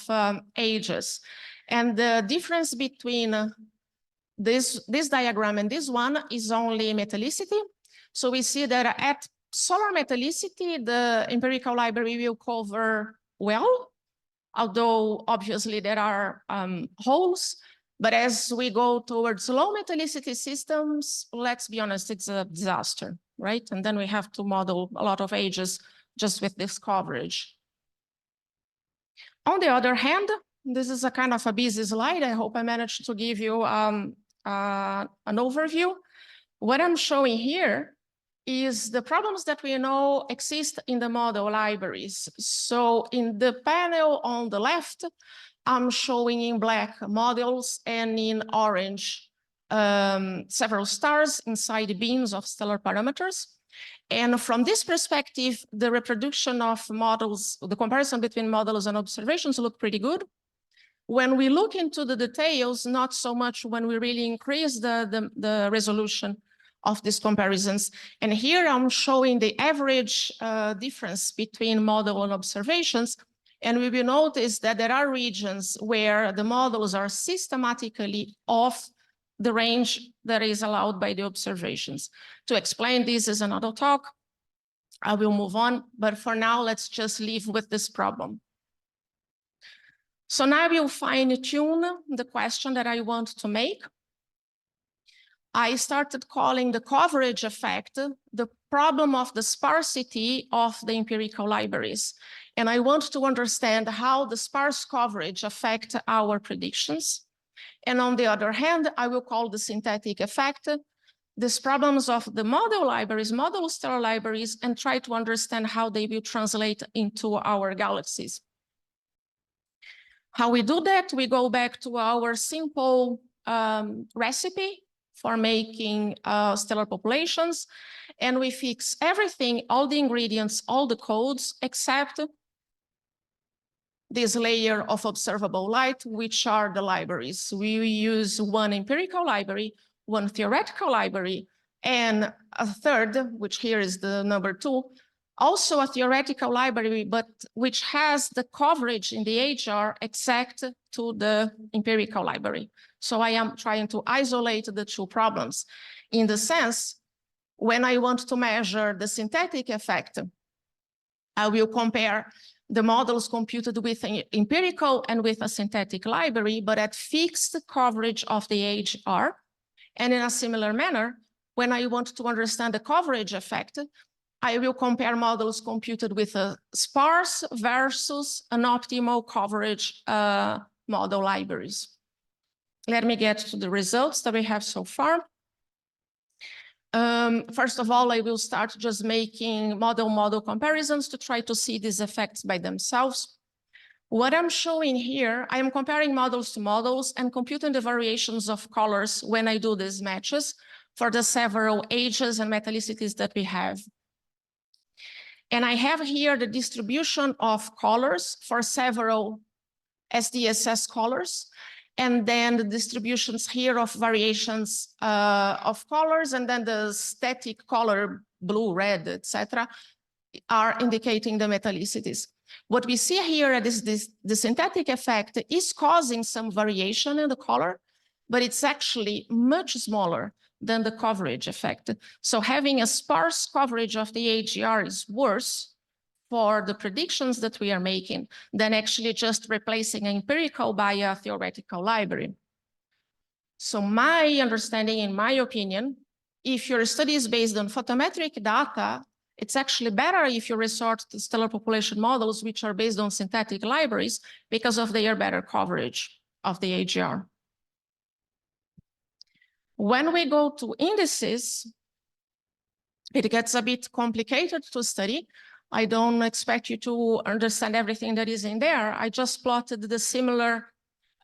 ages. And the difference between this diagram and this one is only metallicity. So we see that at solar metallicity, the empirical library will cover well, although obviously there are holes. But as we go towards low metallicity systems, let's be honest, it's a disaster, right? And then we have to model a lot of ages just with this coverage. On the other hand, this is a kind of a busy slide. I hope I managed to give you an overview. What I'm showing here is the problems that we know exist in the model libraries. So in the panel on the left, I'm showing in black models and in orange several stars inside beams of stellar parameters. And from this perspective, the reproduction of models, the comparison between models and observations look pretty good. When we look into the details, not so much when we really increase the resolution of these comparisons. And here I'm showing the average difference between model and observations. And we will notice that there are regions where the models are systematically off the range that is allowed by the observations. To explain this is another talk. I will move on, but for now, let's just live with this problem. So now we'll fine tune the question that I want to make. I started calling the coverage effect the problem of the sparsity of the empirical libraries. And I want to understand how the sparse coverage affect our predictions. And on the other hand, I will call the synthetic effect these problems of the model libraries, model stellar libraries, and try to understand how they will translate into our galaxies. How we do that, we go back to our simple recipe for making stellar populations, and we fix everything, all the ingredients, all the codes, except this layer of observable light, which are the libraries. We use one empirical library, one theoretical library, and a third, which here is the number 2, also a theoretical library, but which has the coverage in the HR exact to the empirical library. So I am trying to isolate the 2 problems. In the sense, when I want to measure the synthetic effect, I will compare the models computed with an empirical and with a synthetic library, but at fixed coverage of the HR. And in a similar manner, when I want to understand the coverage effect, I will compare models computed with a sparse versus an optimal coverage model libraries. Let me get to the results that we have so far. First of all, I will start just making model-model comparisons to try to see these effects by themselves. What I'm showing here, I am comparing models to models and computing the variations of colors when I do these matches for the several ages and metallicities that we have. And I have here the distribution of colors for several SDSS colors, and then the distributions here of variations of colors, and then the static color, blue, red, etc., are indicating the metallicities. What we see here is the synthetic effect is causing some variation in the color, but it's actually much smaller than the coverage effect. So having a sparse coverage of the AGR is worse for the predictions that we are making than actually just replacing an empirical by a theoretical library. So my understanding, in my opinion, if your study is based on photometric data, it's actually better if you resort to stellar population models, which are based on synthetic libraries because of their better coverage of the AGR. When we go to indices, it gets a bit complicated to study. I don't expect you to understand everything that is in there. I just plotted the similar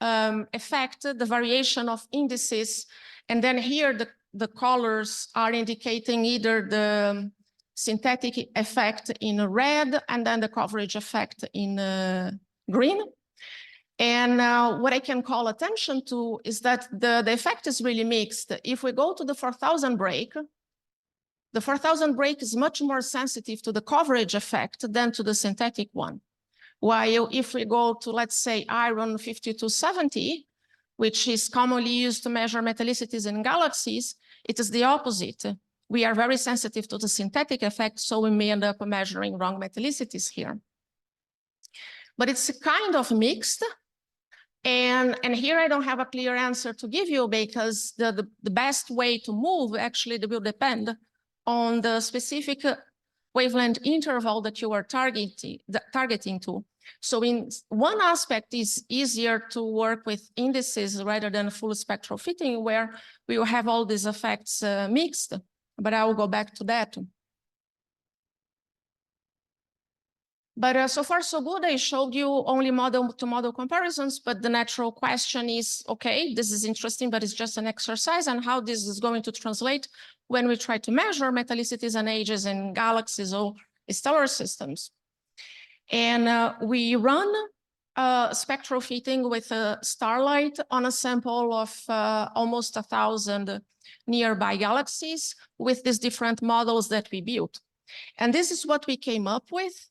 effect, the variation of indices. And then here, the colors are indicating either the synthetic effect in red and then the coverage effect in green. And what I can call attention to is that the effect is really mixed. If we go to the 4000 break, the 4000 break is much more sensitive to the coverage effect than to the synthetic one. While if we go to, let's say, iron 5270, which is commonly used to measure metallicities in galaxies, it is the opposite. We are very sensitive to the synthetic effect, so we may end up measuring wrong metallicities here. But it's kind of mixed. And here I don't have a clear answer to give you because the best way to move actually will depend on the specific wavelength interval that you are targeting to. So in one aspect, it's easier to work with indices rather than full spectral fitting, where we will have all these effects mixed, but I will go back to that. But so far, so good. I showed you only model-to-model comparisons, but the natural question is, okay, this is interesting, but it's just an exercise, and how this is going to translate when we try to measure metallicities and ages in galaxies or stellar systems. And we run spectral fitting with starlight on a sample of almost 1,000 nearby galaxies with these different models that we built. And this is what we came up with.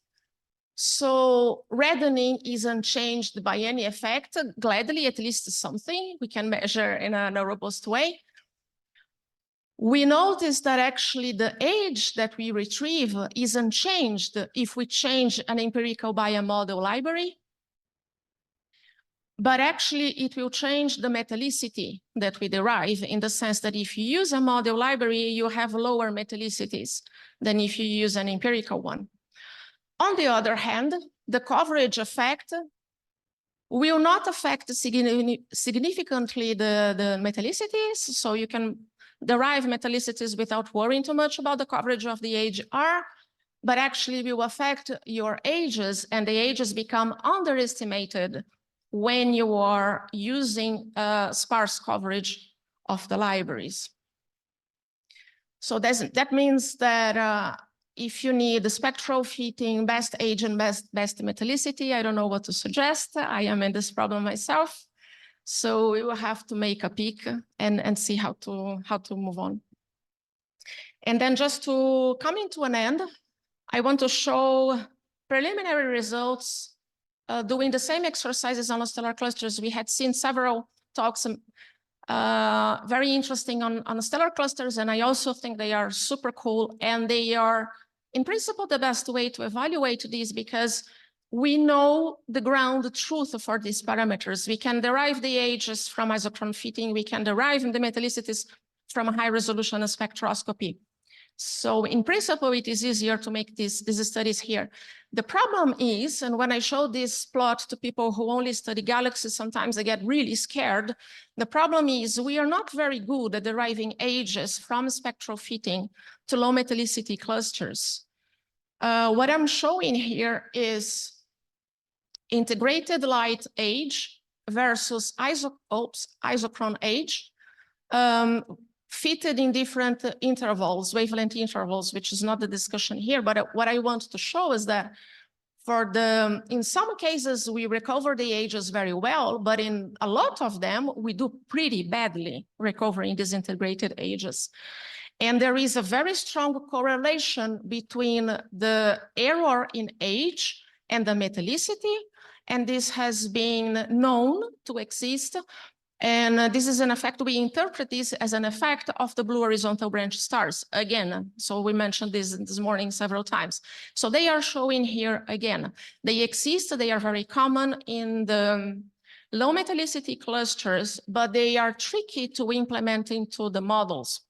So reddening isn't changed by any effect. Gladly, at least something we can measure in a robust way. We noticed that actually the age that we retrieve isn't changed if we change an empirical by a model library. But actually, it will change the metallicity that we derive, in the sense that if you use a model library, you have lower metallicities than if you use an empirical one. On the other hand, the coverage effect will not affect significantly the metallicities, so you can derive metallicities without worrying too much about the coverage of the AGR, but actually will affect your ages, and the ages become underestimated when you are using sparse coverage of the libraries. So that means that if you need the spectral fitting, best age and best metallicity, I don't know what to suggest. I am in this problem myself. So we will have to make a pick and see how to move on. And then just to come into an end, I want to show preliminary results doing the same exercises on stellar clusters. We had seen several talks very interesting on stellar clusters, and I also think they are super cool, and they are in principle the best way to evaluate these, because we know the ground truth for these parameters. We can derive the ages from isochron fitting, we can derive the metallicities from high resolution spectroscopy. So in principle, it is easier to make these studies here. The problem is, and when I show this plot to people who only study galaxies, sometimes they get really scared. The problem is we are not very good at deriving ages from spectral fitting to low metallicity clusters. What I'm showing here is integrated light age versus isochron age, fitted in different intervals, wavelength intervals, which is not the discussion here. But what I want to show is that in some cases, we recover the ages very well, but in a lot of them, we do pretty badly recovering these integrated ages. And there is a very strong correlation between the error in age and the metallicity. And this has been known to exist. And this is an effect, we interpret this as an effect of the blue horizontal branch stars again. So we mentioned this morning several times. So they are showing here again. They exist, they are very common in the low metallicity clusters, but they are tricky to implement into the models.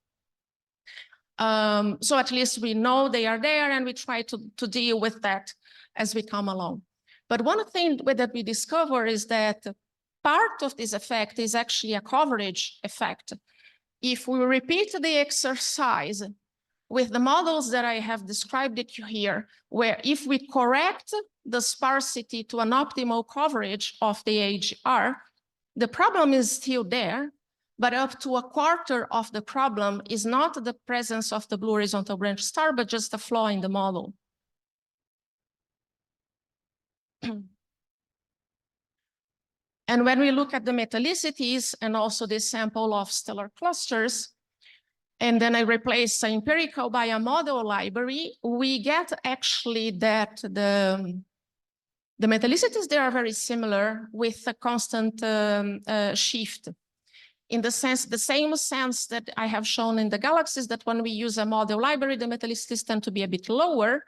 So at least we know they are there, and we try to deal with that as we come along. But one thing that we discover is that part of this effect is actually a coverage effect. If we repeat the exercise with the models that I have described it here, where if we correct the sparsity to an optimal coverage of the AGR, the problem is still there, but up to a quarter of the problem is not the presence of the blue horizontal branch star, but just a flaw in the model. And when we look at the metallicities and also this sample of stellar clusters, and then I replace the empirical by a model library, we get actually that the metallicities there are very similar with a constant shift. In the same sense that I have shown in the galaxies, that when we use a model library, the metallicities tend to be a bit lower.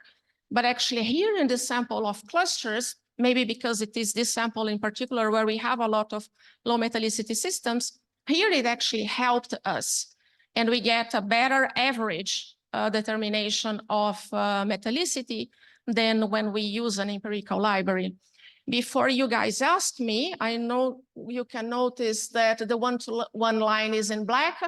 But actually here in the sample of clusters, maybe because it is this sample in particular where we have a lot of low metallicity systems, here it actually helped us. And we get a better average determination of metallicity than when we use an empirical library. Before you guys ask me, I know you can notice that the one-to-one line is in black,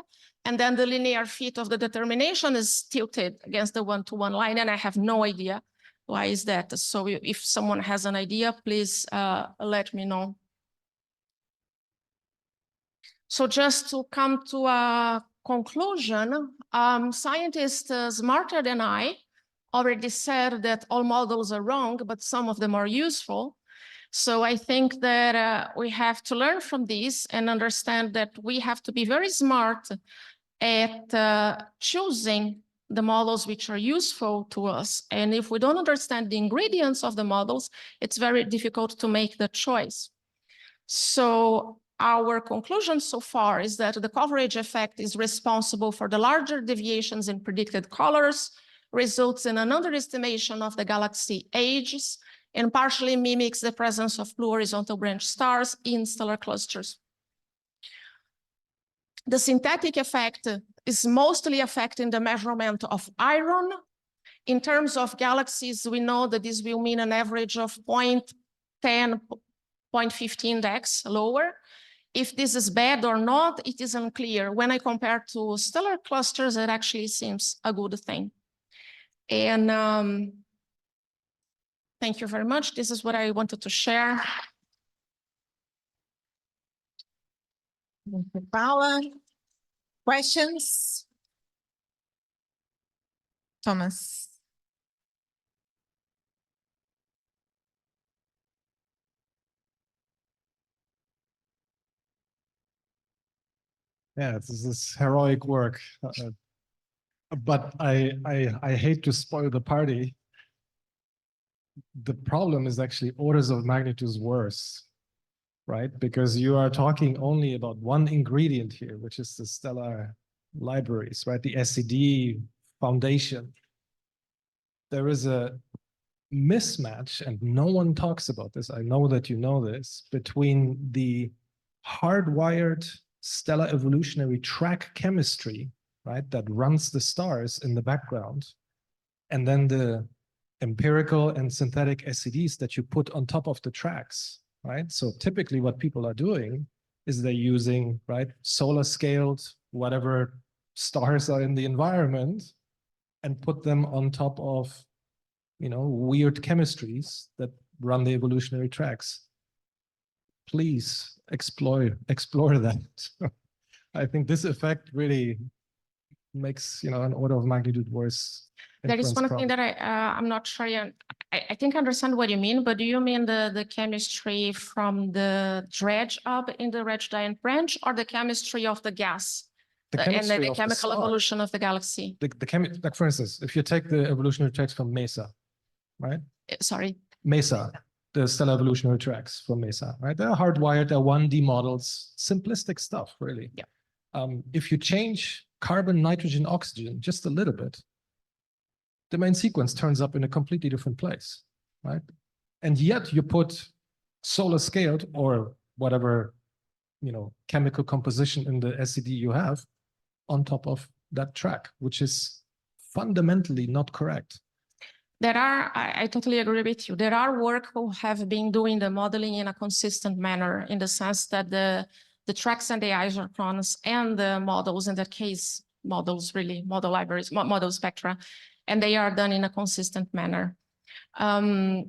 and then the linear fit of the determination is tilted against the one-to-one line, and I have no idea why is that. So if someone has an idea, please let me know. So just to come to a conclusion, scientists smarter than I already said that all models are wrong, but some of them are useful. So I think that we have to learn from this and understand that we have to be very smart at choosing the models which are useful to us. And if we don't understand the ingredients of the models, it's very difficult to make the choice. So our conclusion so far is that the coverage effect is responsible for the larger deviations in predicted colors, results in an underestimation of the galaxy ages, and partially mimics the presence of blue horizontal branch stars in stellar clusters. The synthetic effect is mostly affecting the measurement of iron. In terms of galaxies, we know that this will mean an average of 0.10, 0.15 dex lower. If this is bad or not, it is unclear. When I compare to stellar clusters, it actually seems a good thing. And thank you very much. This is what I wanted to share. Thank you, Paula. Questions? Thomas. Yeah, this is heroic work, but I hate to spoil the party. The problem is actually orders of magnitudes worse, right? Because you are talking only about one ingredient here, which is the stellar libraries, right? The SED foundation. There is a mismatch, and no one talks about this. I know that you know this, between the hardwired stellar evolutionary track chemistry, right, that runs the stars in the background, and then the empirical and synthetic SEDs that you put on top of the tracks, right? So typically what people are doing is they're using, right, solar scaled, whatever stars are in the environment, and put them on top of, you know, weird chemistries that run the evolutionary tracks. Please explore that. I think this effect really makes, you know, an order of magnitude worse. There is one thing that I'm not sure. I think I understand what you mean, but do you mean the chemistry from the dredge up in the red giant branch, or the chemistry of the gas and the chemical evolution of the galaxy? Like for instance, if you take the evolutionary tracks from MESA, right? Sorry. MESA, the stellar evolutionary tracks from MESA, right? They're hardwired, they're 1D models, simplistic stuff, really. Yeah. If you change carbon, nitrogen, oxygen just a little bit, the main sequence turns up in a completely different place, right? And yet you put solar scaled or whatever, you know, chemical composition in the SED you have on top of that track, which is fundamentally not correct. There are, I totally agree with you. There are work who have been doing the modeling in a consistent manner, in the sense that the tracks and the isochrones and the models, in that case, models really, model libraries, model spectra, and they are done in a consistent manner. Are you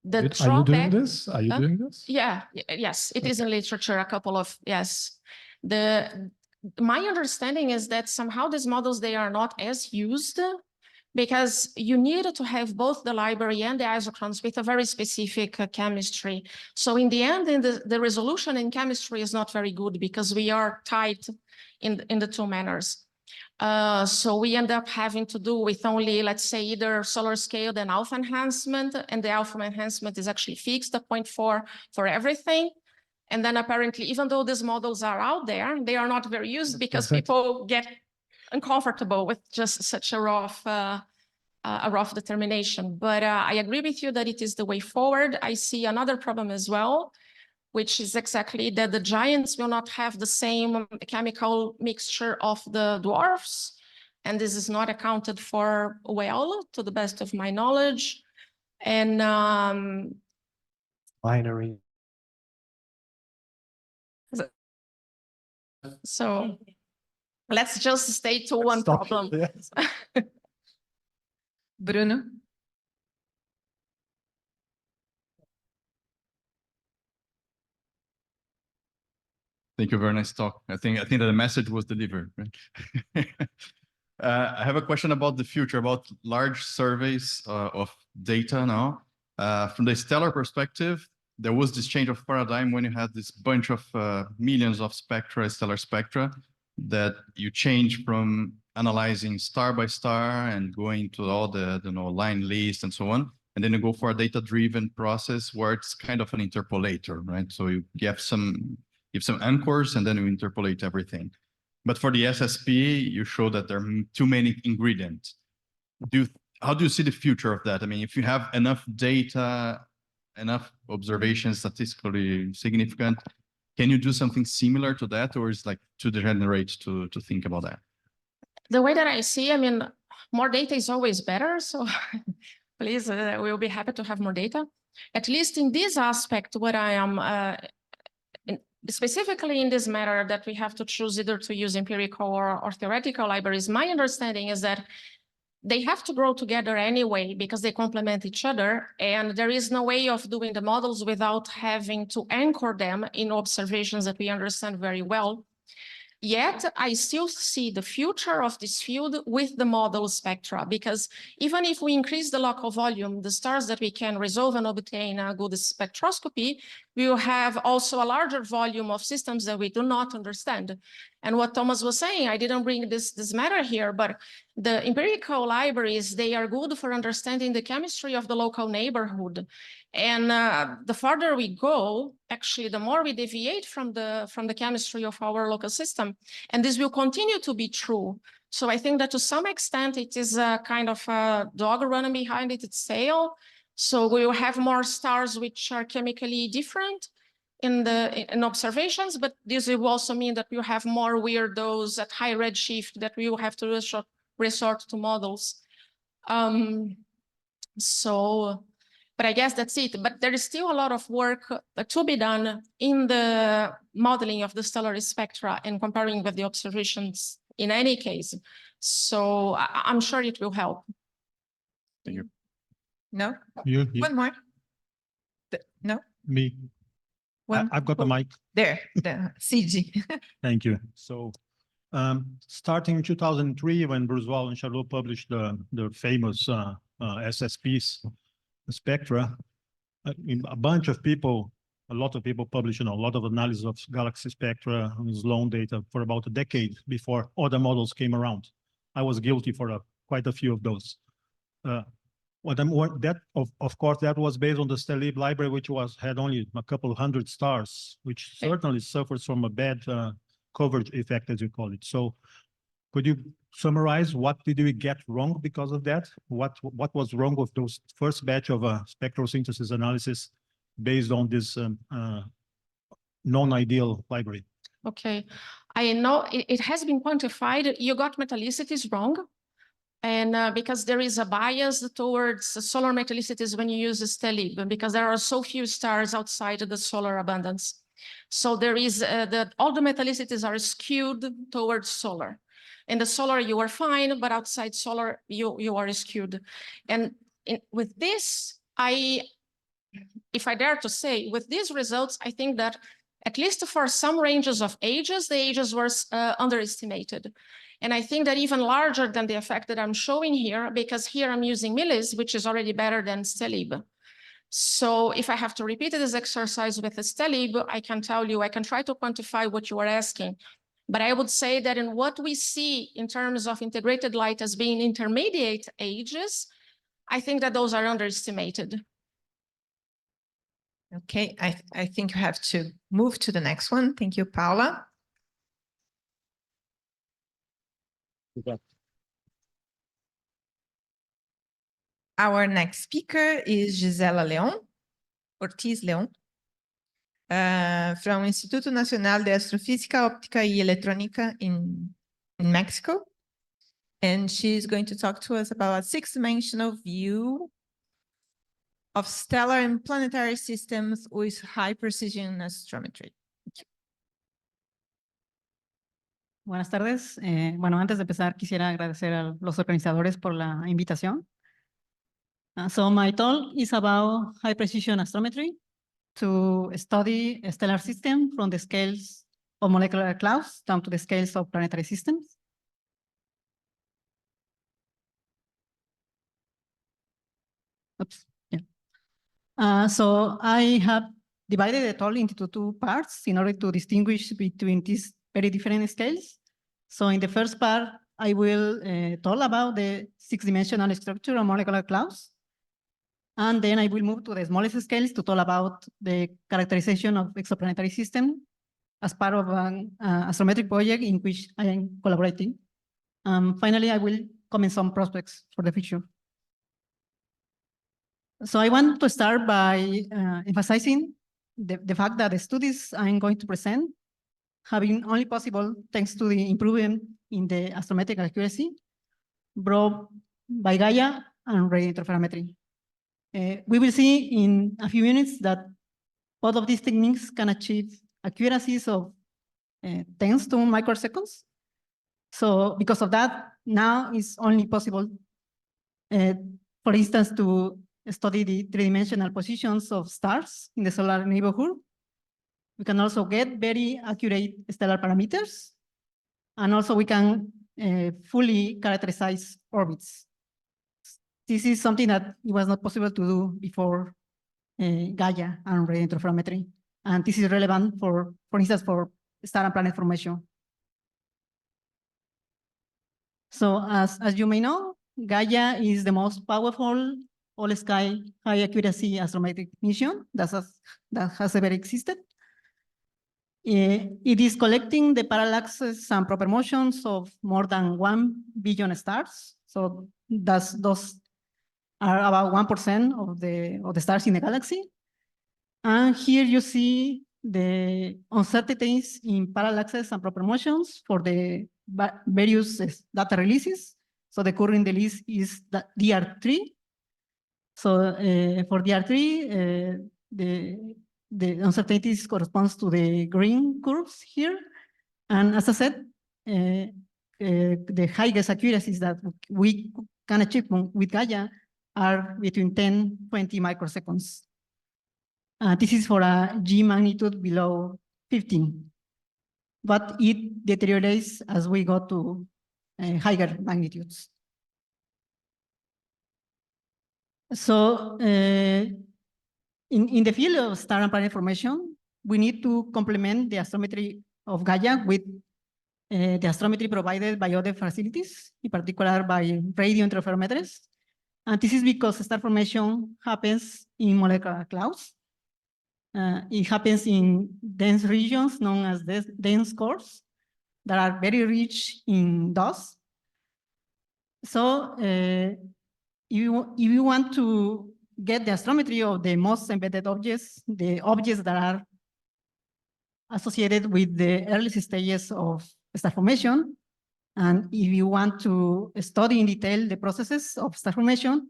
doing this? Are you doing this? Yeah, yes, it is in literature, a couple of, yes. My understanding is that somehow these models, they are not as used, because you need to have both the library and the isochrones with a very specific chemistry. So in the end, the resolution in chemistry is not very good, because we are tight in the two manners. So we end up having to do with only, let's say, either solar scaled and alpha enhancement, and the alpha enhancement is actually fixed at 0.4 for everything. And then apparently, even though these models are out there, they are not very used, because people get uncomfortable with just such a rough determination. But I agree with you that it is the way forward. I see another problem as well, which is exactly that the giants will not have the same chemical mixture of the dwarfs. And this is not accounted for well, to the best of my knowledge. And Binary. So let's just stay to one problem. Yes. Bruno? Thank you, very nice talk. I think that the message was delivered. Right? I have a question about the future, about large surveys of data now. From the stellar perspective, there was this change of paradigm when you had this bunch of millions of spectra, stellar spectra, that you change from analyzing star by star and going to all the line list and so on. And then you go for a data-driven process where it's kind of an interpolator, right? So you have some anchors and then you interpolate everything. But for the SSP, you show that there are too many ingredients. how do you see the future of that? I mean, if you have enough data, enough observations statistically significant, can you do something similar to that, or is like too degenerate to think about that? The way that I see, I mean, more data is always better. So please, we'll be happy to have more data. At least in this aspect, what I am specifically in this matter that we have to choose either to use empirical or theoretical libraries, my understanding is that they have to grow together anyway because they complement each other. And there is no way of doing the models without having to anchor them in observations that we understand very well. Yet I still see the future of this field with the model spectra, because even if we increase the local volume, the stars that we can resolve and obtain a good spectroscopy, we will have also a larger volume of systems that we do not understand. And what Thomas was saying, I didn't bring this matter here, but the empirical libraries, they are good for understanding the chemistry of the local neighborhood. And the farther we go, actually, the more we deviate from the chemistry of our local system. And this will continue to be true. So I think that to some extent, it is a kind of a dog running behind its tail. So we will have more stars which are chemically different in observations, but this will also mean that we'll have more weirdos at high redshift that we will have to resort to models. But I guess that's it. But there is still a lot of work to be done in the modeling of the stellar spectra and comparing with the observations in any case. So I'm sure it will help. Thank you. No? You, One more? No? me. One? I've got the mic. There, the CG. Thank you. So, starting in 2003, when Bruzois and Charlot published the famous SSPs, spectra, a bunch of people, a lot of people published, a lot of analysis of galaxy spectra and Sloan data for about a decade before other models came around. I was guilty for quite a few of those. Of course, that was based on the Stellib library, which had only a couple hundred stars, which certainly suffers from a bad coverage effect, as you call it. So, could you summarize what did we get wrong because of that? What was wrong with those first batch of spectral synthesis analysis based on this non-ideal library? Okay, I know it has been quantified. You got metallicities wrong. And because there is a bias towards solar metallicities when you use Stellib, because there are so few stars outside the solar abundance. So there is all the metallicities are skewed towards solar. In the solar, you are fine, but outside solar, you are skewed. And with this, if I dare to say, with these results, I think that at least for some ranges of ages, the ages were underestimated. And I think that even larger than the effect that I'm showing here, because here I'm using millis, which is already better than Stellib. So if I have to repeat this exercise with a Stellib, I can tell you, I can try to quantify what you are asking. But I would say that in what we see in terms of integrated light as being intermediate ages, I think that those are underestimated. Okay, I think you have to move to the next one. Thank you, Paula. Our next speaker is Gisela Ortiz-Leon, from Instituto Nacional de Astrofísica, Óptica y Electrónica in Mexico. And she's going to talk to us about a six-dimensional view of stellar and planetary systems with high precision astrometry. Buenas tardes. Bueno, antes de empezar, quisiera agradecer a los organizadores por la invitación. So my talk is about high precision astrometry to study a stellar system from the scales of molecular clouds down to the scales of planetary systems. Oops, yeah. So I have divided the talk into two parts in order to distinguish between these very different scales. So in the first part, I will talk about the six-dimensional structure of molecular clouds. And then I will move to the smallest scales to talk about the characterization of exoplanetary system as part of an astrometric project in which I am collaborating. Finally, I will comment some prospects for the future. So I want to start by emphasizing the fact that the studies I'm going to present have been only possible thanks to the improvement in the astrometric accuracy brought by Gaia and radio interferometry. We will see in a few minutes that both of these techniques can achieve accuracies of tens to microseconds. So because of that, now it's only possible, for instance, to study the three-dimensional positions of stars in the solar neighborhood. We can also get very accurate stellar parameters. And also we can fully characterize orbits. This is something that it was not possible to do before Gaia and radio interferometry. And this is relevant for instance, for star and planet formation. So as you may know, Gaia is the most powerful all-sky high-accuracy astrometric mission that has ever existed. It is collecting the parallaxes and proper motions of more than 1 billion stars. So those are about 1% of the stars in the galaxy. And here you see the uncertainties in parallaxes and proper motions for the various data releases. So the current release is the DR3. So for DR3, the uncertainties corresponds to the green curves here. And as I said, the highest accuracies that we can achieve with Gaia are between 10, 20 microseconds. This is for a G magnitude below 15, but it deteriorates as we go to higher magnitudes. So in the field of star and planet formation, we need to complement the astrometry of Gaia with the astrometry provided by other facilities, in particular by radio interferometers. And this is because star formation happens in molecular clouds. It happens in dense regions known as dense cores that are very rich in dust. So if you want to get the astrometry of the most embedded objects, the objects that are associated with the earliest stages of star formation, and if you want to study in detail the processes of star formation,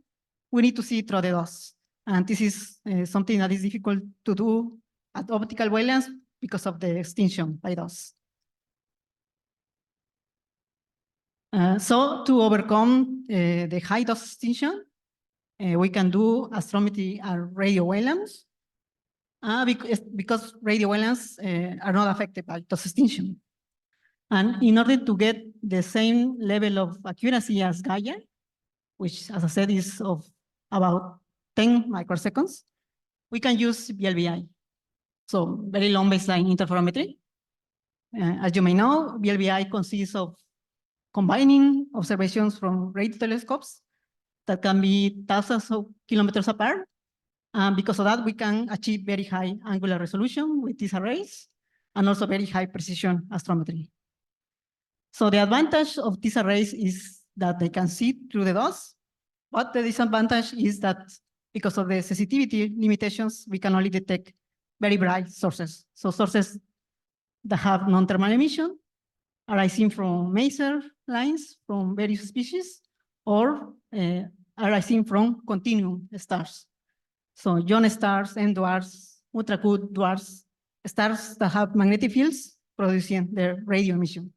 we need to see through the dust. And this is something that is difficult to do at optical wavelengths because of the extinction by dust. So to overcome the high dust extinction, we can do astrometry at radio wavelengths because radio wavelengths are not affected by dust extinction. And in order to get the same level of accuracy as Gaia, which, as I said, is of about 10 microseconds, we can use VLBI. So very long baseline interferometry. As you may know, VLBI consists of combining observations from radio telescopes that can be thousands of kilometers apart. And because of that, we can achieve very high angular resolution with these arrays and also very high precision astrometry. So the advantage of these arrays is that they can see through the dust, but the disadvantage is that because of the sensitivity limitations, we can only detect very bright sources. So sources that have non-thermal emission arising from maser lines from various species or arising from continuum stars. So young stars, M dwarfs, ultra-cool dwarfs, stars that have magnetic fields producing their radio emission.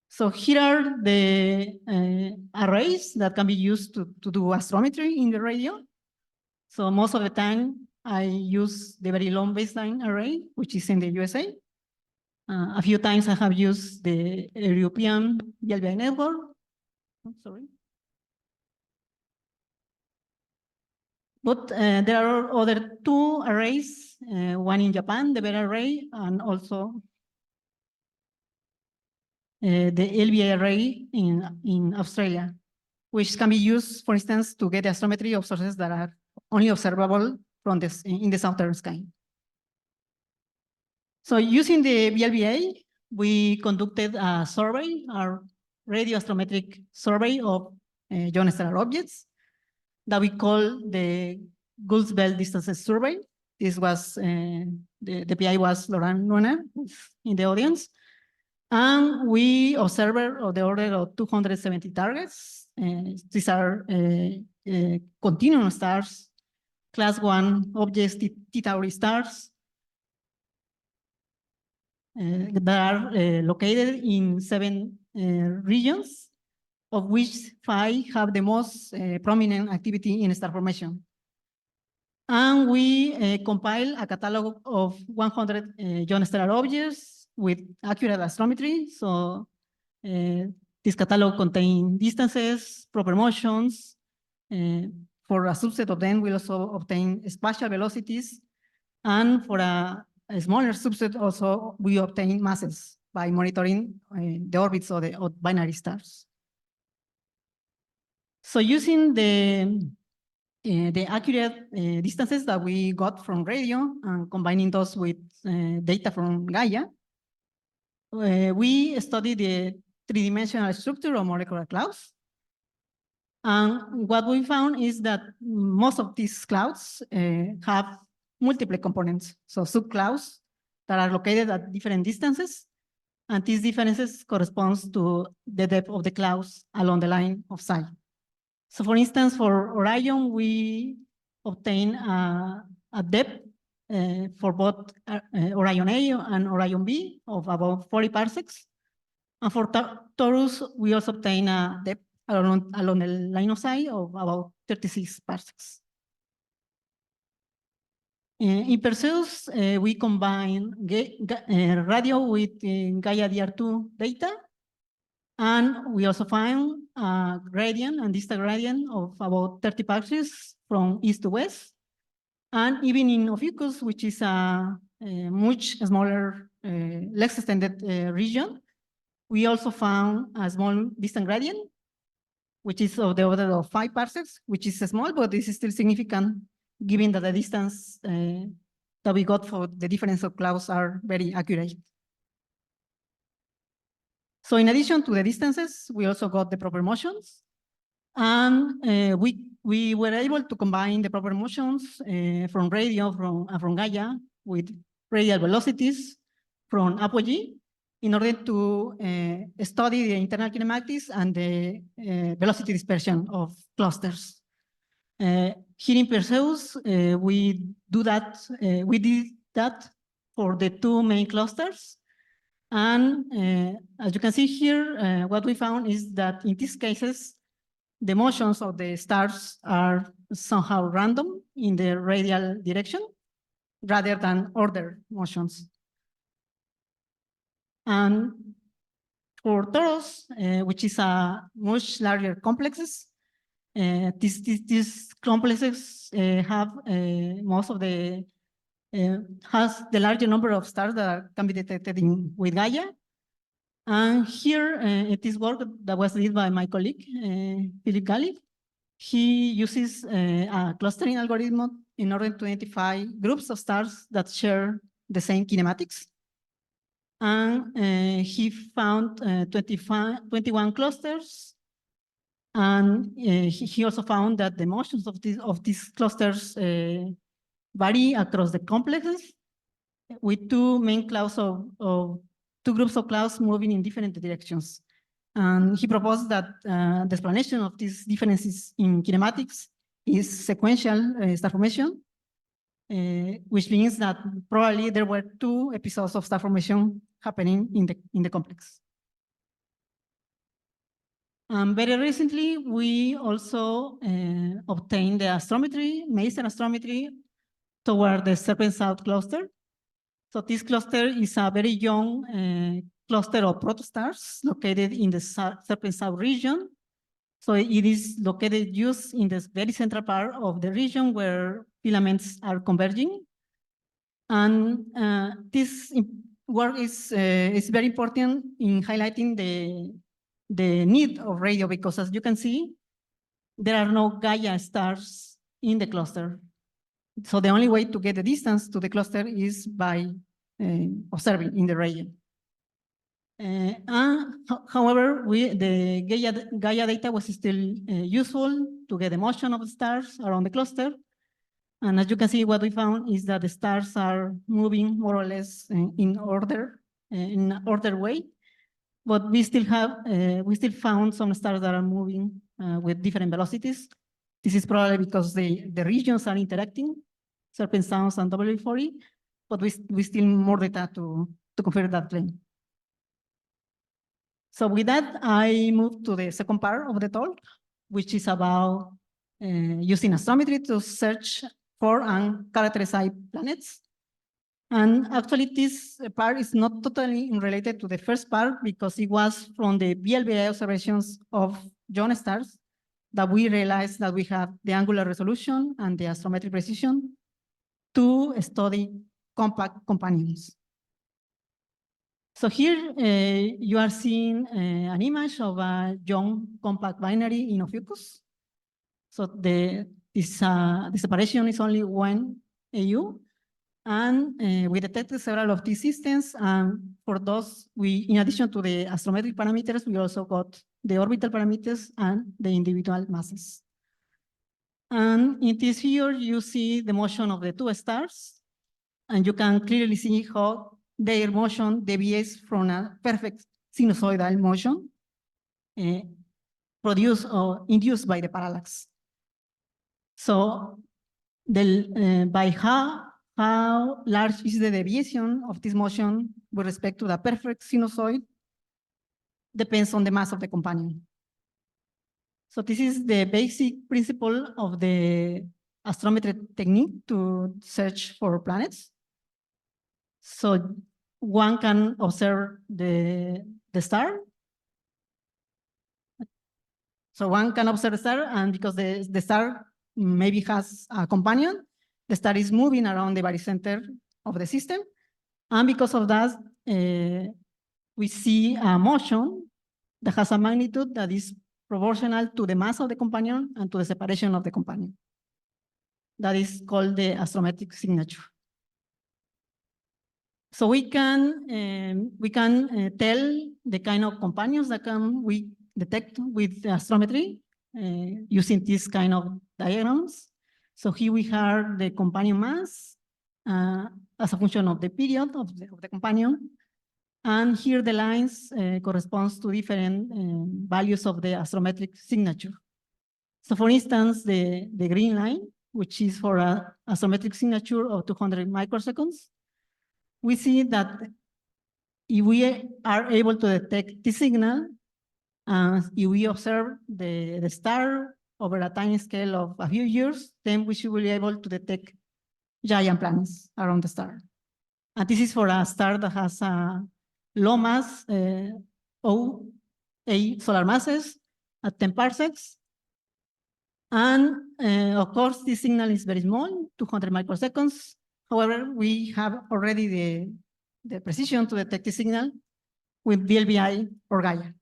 So here are the arrays that can be used to do astrometry in the radio. So most of the time, I use the very long baseline array, which is in the USA. A few times I have used the European VLBI network. Oh, sorry. But there are other two arrays, one in Japan, the Vera array, and also the LBI array in Australia, which can be used, for instance, to get the astrometry of sources that are only observable from this in the southern sky. So using the VLBA, we conducted a survey, our radio astrometric survey of young stellar objects. that we call the Goulds Belt Distances Survey. This was, the PI was Laurent Noiner in the audience. And we observed of the order of 270 targets. These are continuum stars, class 1 objects, T Tauri stars, that are located in 7 regions, of which 5 have the most prominent activity in star formation. And we compile a catalog of 100 John stellar objects with accurate astrometry. So this catalog contains distances, proper motions. For a subset of them, we also obtain spatial velocities. And for a smaller subset, also we obtain masses by monitoring the orbits of the binary stars. So using the accurate distances that we got from radio and combining those with data from Gaia, we studied the three-dimensional structure of molecular clouds. And what we found is that most of these clouds have multiple components. So subclouds that are located at different distances. And these differences corresponds to the depth of the clouds along the line of sight. So for instance, for Orion, we obtain a depth for both Orion A and Orion B of about 40 parsecs. And for Taurus, we also obtain a depth along the line of sight of about 36 parsecs. In Perseus, we combine radio with Gaia DR2 data. And we also find a gradient and distal gradient of about 30 parsecs from east to west. And even in Ophiuchus, which is a much smaller, less extended region, we also found a small distant gradient, which is of the order of 5 parsecs, which is small, but this is still significant given that the distance that we got for the difference of clouds are very accurate. So in addition to the distances, we also got the proper motions. And we were able to combine the proper motions from radio, from Gaia, with radial velocities from apogee in order to study the internal kinematics and the velocity dispersion of clusters. Here in Perseus, we did that for the 2 main clusters. And as you can see here, what we found is that in these cases, the motions of the stars are somehow random in the radial direction rather than ordered motions. And for Taurus, which is a much larger complexes, these complexes have most of the has the larger number of stars that can be detected with Gaia. And here, it is work that was did by my colleague, Philip Galli. He uses a clustering algorithm in order to identify groups of stars that share the same kinematics. And he found 21 clusters. And he also found that the motions of these clusters vary across the complexes with 2 main clouds of 2 groups of clouds moving in different directions. And he proposed that the explanation of these differences in kinematics is sequential star formation, which means that probably there were 2 episodes of star formation happening in the complex. Very recently, we also obtained the astrometry, maser astrometry toward the Serpent South cluster. So this cluster is a very young cluster of protostars located in the Serpent South region. So it is located just in the very central part of the region where filaments are converging. And this work is very important in highlighting the need of radio, because as you can see, there are no Gaia stars in the cluster. So the only way to get the distance to the cluster is by observing in the region. However, the Gaia data was still useful to get the motion of the stars around the cluster. And as you can see, what we found is that the stars are moving more or less in an order way. But we still found some stars that are moving with different velocities. This is probably because the regions are interacting, Serpent Sounds and W40, but we still more data to confirm that claim. So with that, I move to the second part of the talk, which is about using astrometry to search for and characterize planets. And actually, this part is not totally related to the first part because it was from the VLBI observations of young stars that we realized that we have the angular resolution and the astrometric precision to study compact companions. So here you are seeing an image of a young compact binary in Ophiuchus. So the separation is only 1 AU. And we detected several of these systems. And for those, in addition to the astrometric parameters, we also got the orbital parameters and the individual masses. And in this figure, you see the motion of the two stars. And you can clearly see how their motion deviates from a perfect sinusoidal motion produced or induced by the parallax. So by how large is the deviation of this motion with respect to the perfect sinusoid depends on the mass of the companion. So this is the basic principle of the astrometry technique to search for planets. So one can observe the star. So one can observe the star, and because the star maybe has a companion, the star is moving around the barycenter of the system. And because of that, we see a motion that has a magnitude that is proportional to the mass of the companion and to the separation of the companion. That is called the astrometric signature. So we can tell the kind of companions that we detect with astrometry using this kind of diagrams. So here we have the companion mass as a function of the period of the companion. And here the lines corresponds to different values of the astrometric signature. So for instance, the green line, which is for an astrometric signature of 200 microseconds, we see that if we are able to detect this signal, if we observe the star over a time scale of a few years, then we should be able to detect giant planets around the star. And this is for a star that has a low mass, OA solar masses at 10 parsecs. And of course, this signal is very small, 200 microseconds. However, we have already the precision to detect the signal with VLBI or Gaia.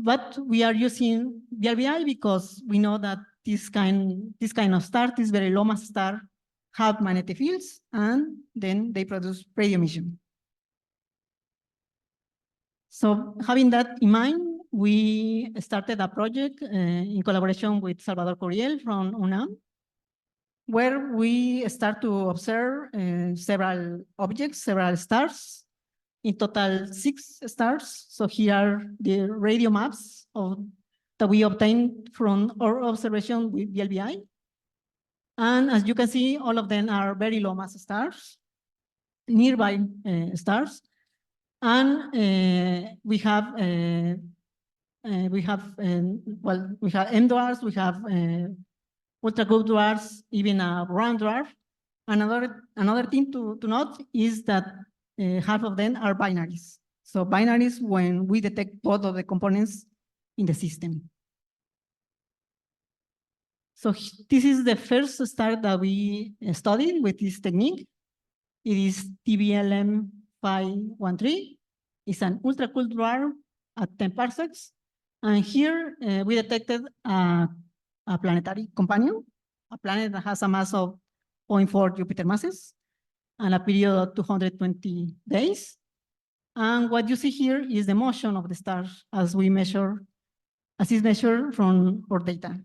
But we are using VLBI because we know that this kind of star, this very low mass star, have magnetic fields, and then they produce radio emission. So having that in mind, we started a project in collaboration with Salvador Curiel from UNAM, where we start to observe several objects, several stars, in total 6 stars. So here are the radio maps that we obtained from our observation with VLBI. And as you can see, all of them are very low mass stars, nearby stars. And we have M dwarfs, we have ultra good dwarfs, even a round dwarf. Another thing to note is that half of them are binaries. So binaries when we detect both of the components in the system. So this is the first star that we studied with this technique. It is TBLM 513. It's an ultra cool dwarf at 10 parsecs. And here we detected a planetary companion, a planet that has a mass of 0.4 Jupiter masses and a period of 220 days. And what you see here is the motion of the stars as is measured from our data.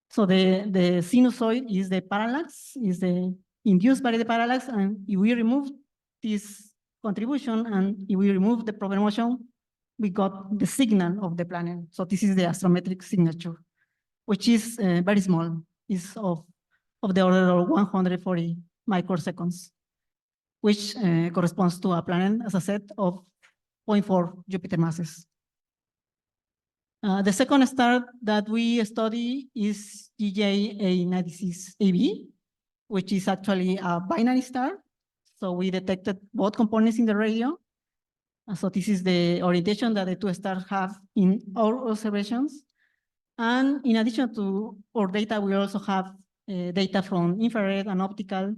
So the sinusoid is the parallax, is the induced by the parallax, and if we remove this contribution and if we remove the proper motion, we got the signal of the planet. So this is the astrometric signature, which is very small, is of the order of 140 microseconds, which corresponds to a planet as a set of 0.4 Jupiter masses. The second star that we study is GJ-A96AB, which is actually a binary star. So we detected both components in the radio. So this is the orientation that the two stars have in our observations. And in addition to our data, we also have data from infrared and optical,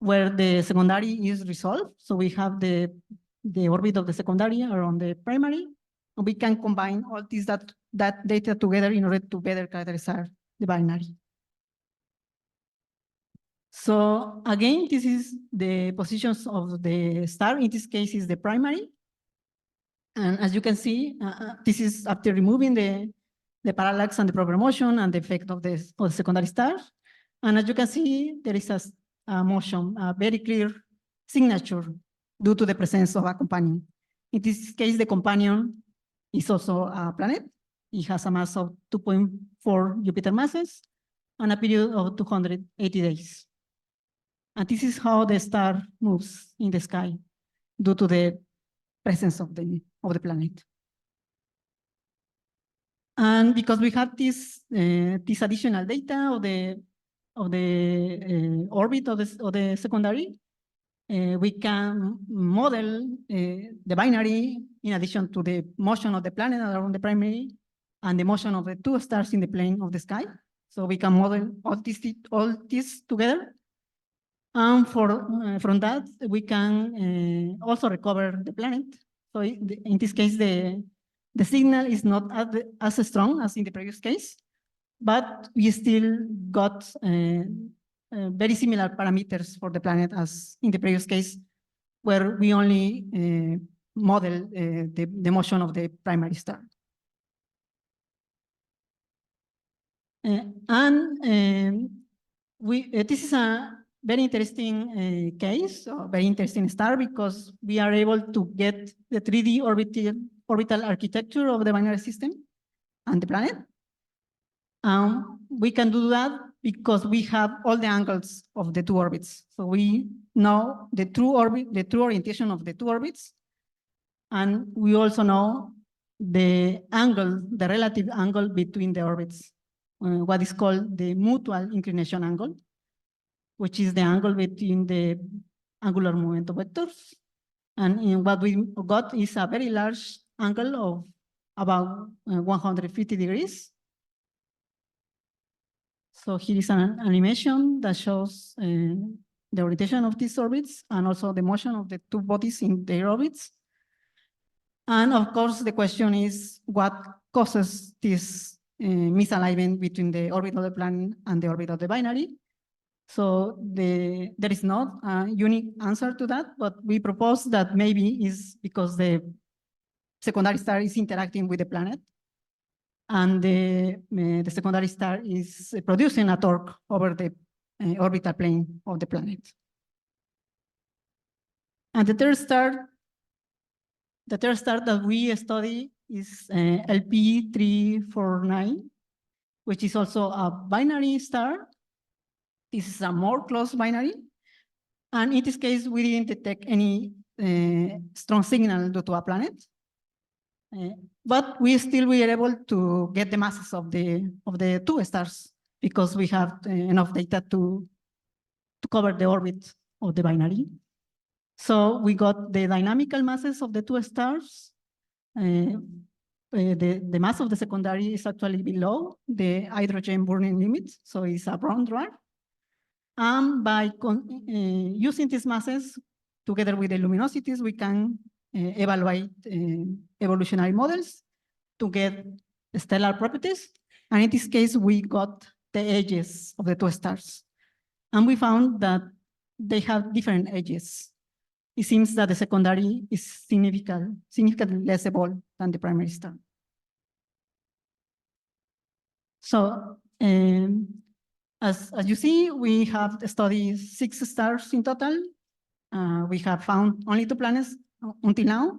where the secondary is resolved. So we have the orbit of the secondary around the primary. And we can combine all this that data together in order to better characterize the binary. So again, this is the positions of the star. In this case, is the primary. And as you can see, this is after removing the parallax and the proper motion and the effect of the secondary star. And as you can see, there is a motion, a very clear signature due to the presence of a companion. In this case, the companion is also a planet. It has a mass of 2.4 Jupiter masses and a period of 280 days. And this is how the star moves in the sky due to the presence of the planet. And because we have this additional data of the orbit of the secondary, we can model the binary in addition to the motion of the planet around the primary and the motion of the two stars in the plane of the sky. So we can model all this together. And from that, we can also recover the planet. So in this case, the signal is not as strong as in the previous case, but we still got very similar parameters for the planet as in the previous case, where we only model the motion of the primary star. This is a very interesting case, or very interesting star, because we are able to get the 3D orbital architecture of the binary system and the planet. We can do that because we have all the angles of the two orbits. So we know the true orientation of the two orbits. And we also know the relative angle between the orbits, what is called the mutual inclination angle, which is the angle between the angular momentum vectors. And what we got is a very large angle of about 150 degrees. So here is an animation that shows the orientation of these orbits and also the motion of the two bodies in their orbits. And of course, the question is what causes this misalignment between the orbit of the planet and the orbit of the binary. So there is not a unique answer to that, but we propose that maybe is because the secondary star is interacting with the planet, and the secondary star is producing a torque over the orbital plane of the planet. And the third star that we study is LP349, which is also a binary star. This is a more close binary. And in this case, we didn't detect any strong signal due to a planet. But we were able to get the masses of the two stars because we have enough data to cover the orbit of the binary. So we got the dynamical masses of the two stars. The mass of the secondary is actually below the hydrogen burning limit, so it's a brown dwarf. And by using these masses together with the luminosities, we can evaluate evolutionary models to get stellar properties. And in this case, we got the edges of the two stars. And we found that they have different edges. it seems that the secondary is significantly less evolved than the primary star. So as you see, we have studied 6 stars in total. We have found only 2 planets until now.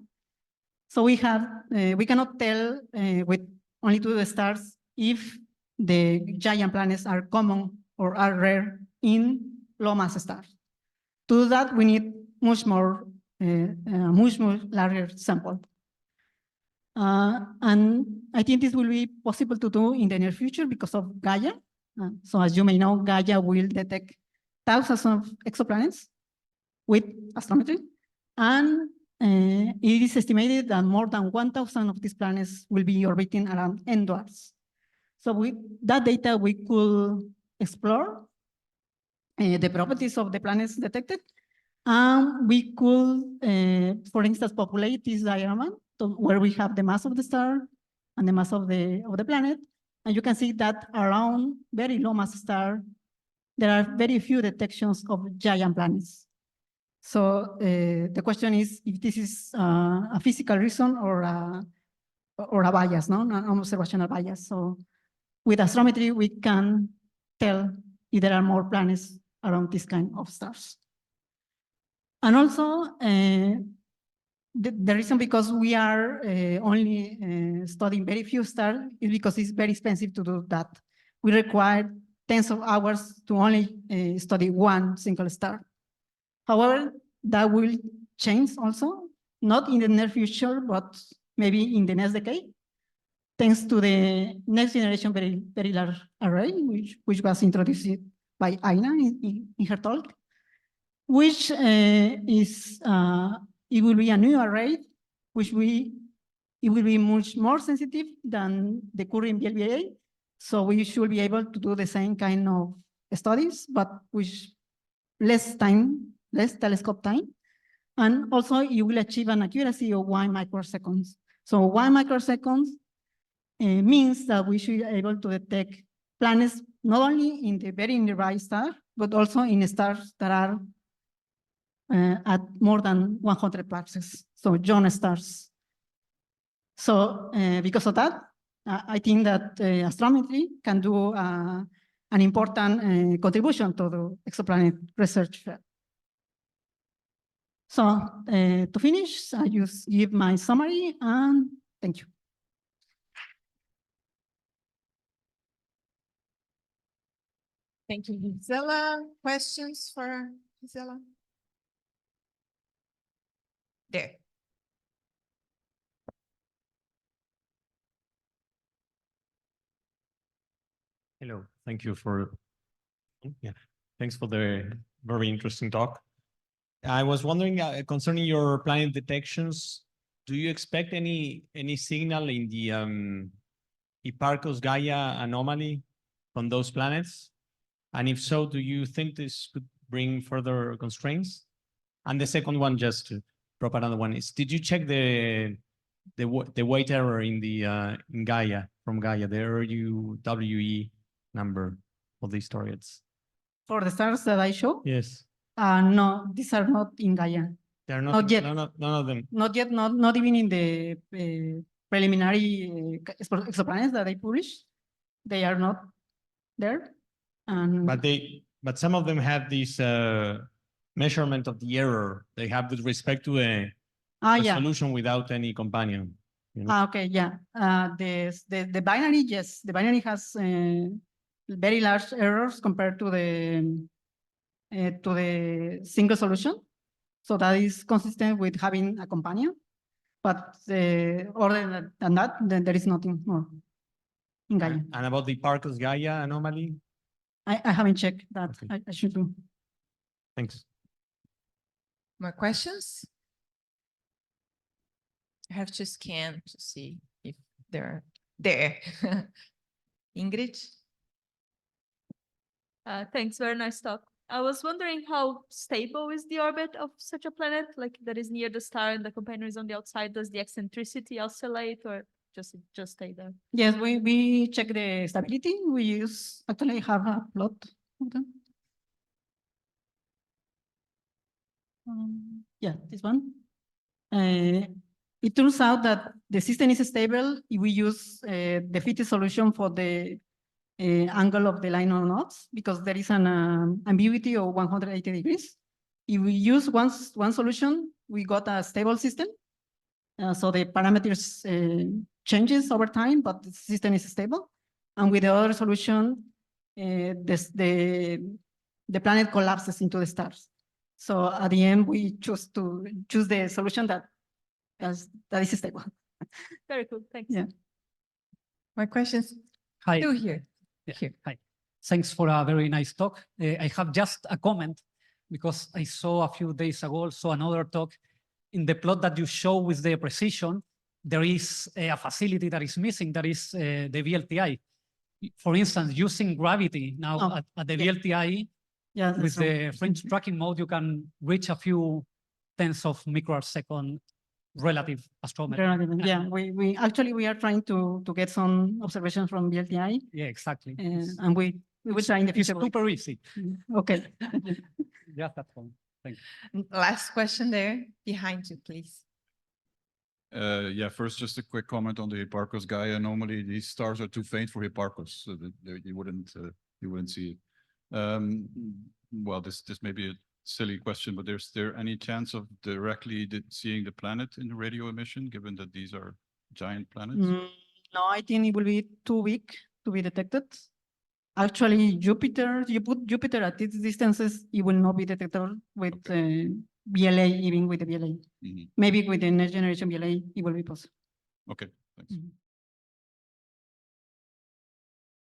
So we cannot tell with only 2 stars if the giant planets are common or are rare in low mass stars. To do that, we need much more larger sample. And I think this will be possible to do in the near future because of Gaia. So as you may know, Gaia will detect thousands of exoplanets with astrometry. And it is estimated that more than 1,000 of these planets will be orbiting around N dwarfs. So with that data, we could explore the properties of the planets detected. And we could, for instance, populate this diagram where we have the mass of the star and the mass of the planet. And you can see that around very low mass star, there are very few detections of giant planets. So the question is if this is a physical reason or a bias, no? An observational bias. So with astrometry, we can tell if there are more planets around this kind of stars. And also, the reason because we are only studying very few stars is because it's very expensive to do that. We require tens of hours to only study one single star. However, that will change also, not in the near future, but maybe in the next decade, thanks to the next generation very large array, which was introduced by Aina in her talk, which it will be a new array, it will be much more sensitive than the current VLBA. So we should be able to do the same kind of studies, but with less telescope time. And also you will achieve an accuracy of 1 microsecond. So 1 microsecond means that we should be able to detect planets not only in the very nearby star, but also in stars that are at more than 100 parsecs, so young stars. So because of that, I think that astrometry can do an important contribution to the exoplanet research. So to finish, I just give my summary and thank you. Thank you, Gisela. Questions for Gisela? There. Hello, thank you for, thanks for the very interesting talk. I was wondering concerning your planet detections, do you expect any signal in the Hipparcos Gaia anomaly from those planets? And if so, do you think this could bring further constraints? And the second one, just to drop another one, is did you check the weight error in the in Gaia from Gaia, the RUWE number for these targets? For the stars that I show? Yes. No, these are not in Gaia. They're Not yet. None of them. Not yet, not even in the preliminary exoplanets that I published. They are not there. And But some of them have this measurement of the error they have with respect to a solution without any companion. You know? Okay, yeah. The binary, yes, the binary has very large errors compared to the single solution. So that is consistent with having a companion. But other than that, then there is nothing more in Gaia. And about the Hipparcos Gaia anomaly? I haven't checked that. Okay. I should do. Thanks. More questions? I have to scan to see if they're there. Ingrid? Thanks, very nice talk. I was wondering how stable is the orbit of such a planet, like that is near the star and the companion is on the outside. Does the eccentricity oscillate or just stay there? Yes, we check the stability. We actually have a plot of them. Yeah, this one. It turns out that the system is stable if we use the fitted solution for the angle of the line of knots, because there is an ambiguity of 180 degrees. If we use one solution, we got a stable system. So the parameters changes over time, but the system is stable. And with the other solution, the planet collapses into the stars. So at the end, we choose the solution that is stable. Very cool. Thanks. Yeah. More questions? Hi. Still here. Yeah, Here. hi. Thanks for a very nice talk. I have just a comment because I saw a few days ago also another talk. In the plot that you show with the precision, there is a facility that is missing, that is the VLTI. For instance, using gravity now at the VLTI, Yeah, with the French tracking mode, you can reach a few tenths of microsecond relative astrometry. Yeah, we actually we are trying to get some observations from VLTI, Yeah, exactly. and we will try in the It's future. super easy. Okay. Just that one. Thank you. Last question there behind you, please. Yeah, first, just a quick comment on the Hipparcos Gaia. Normally, these stars are too faint for Hipparcos, so that you wouldn't see it. Well, this may be a silly question, but is there any chance of directly seeing the planet in the radio emission, given that these are giant planets? No, I think it will be too weak to be detected. Actually, Jupiter, you put Jupiter at these distances, it will not be detected with VLA, even with the VLA. Mhm. Maybe with the next generation VLA, it will be possible. Okay, thanks. Mhm.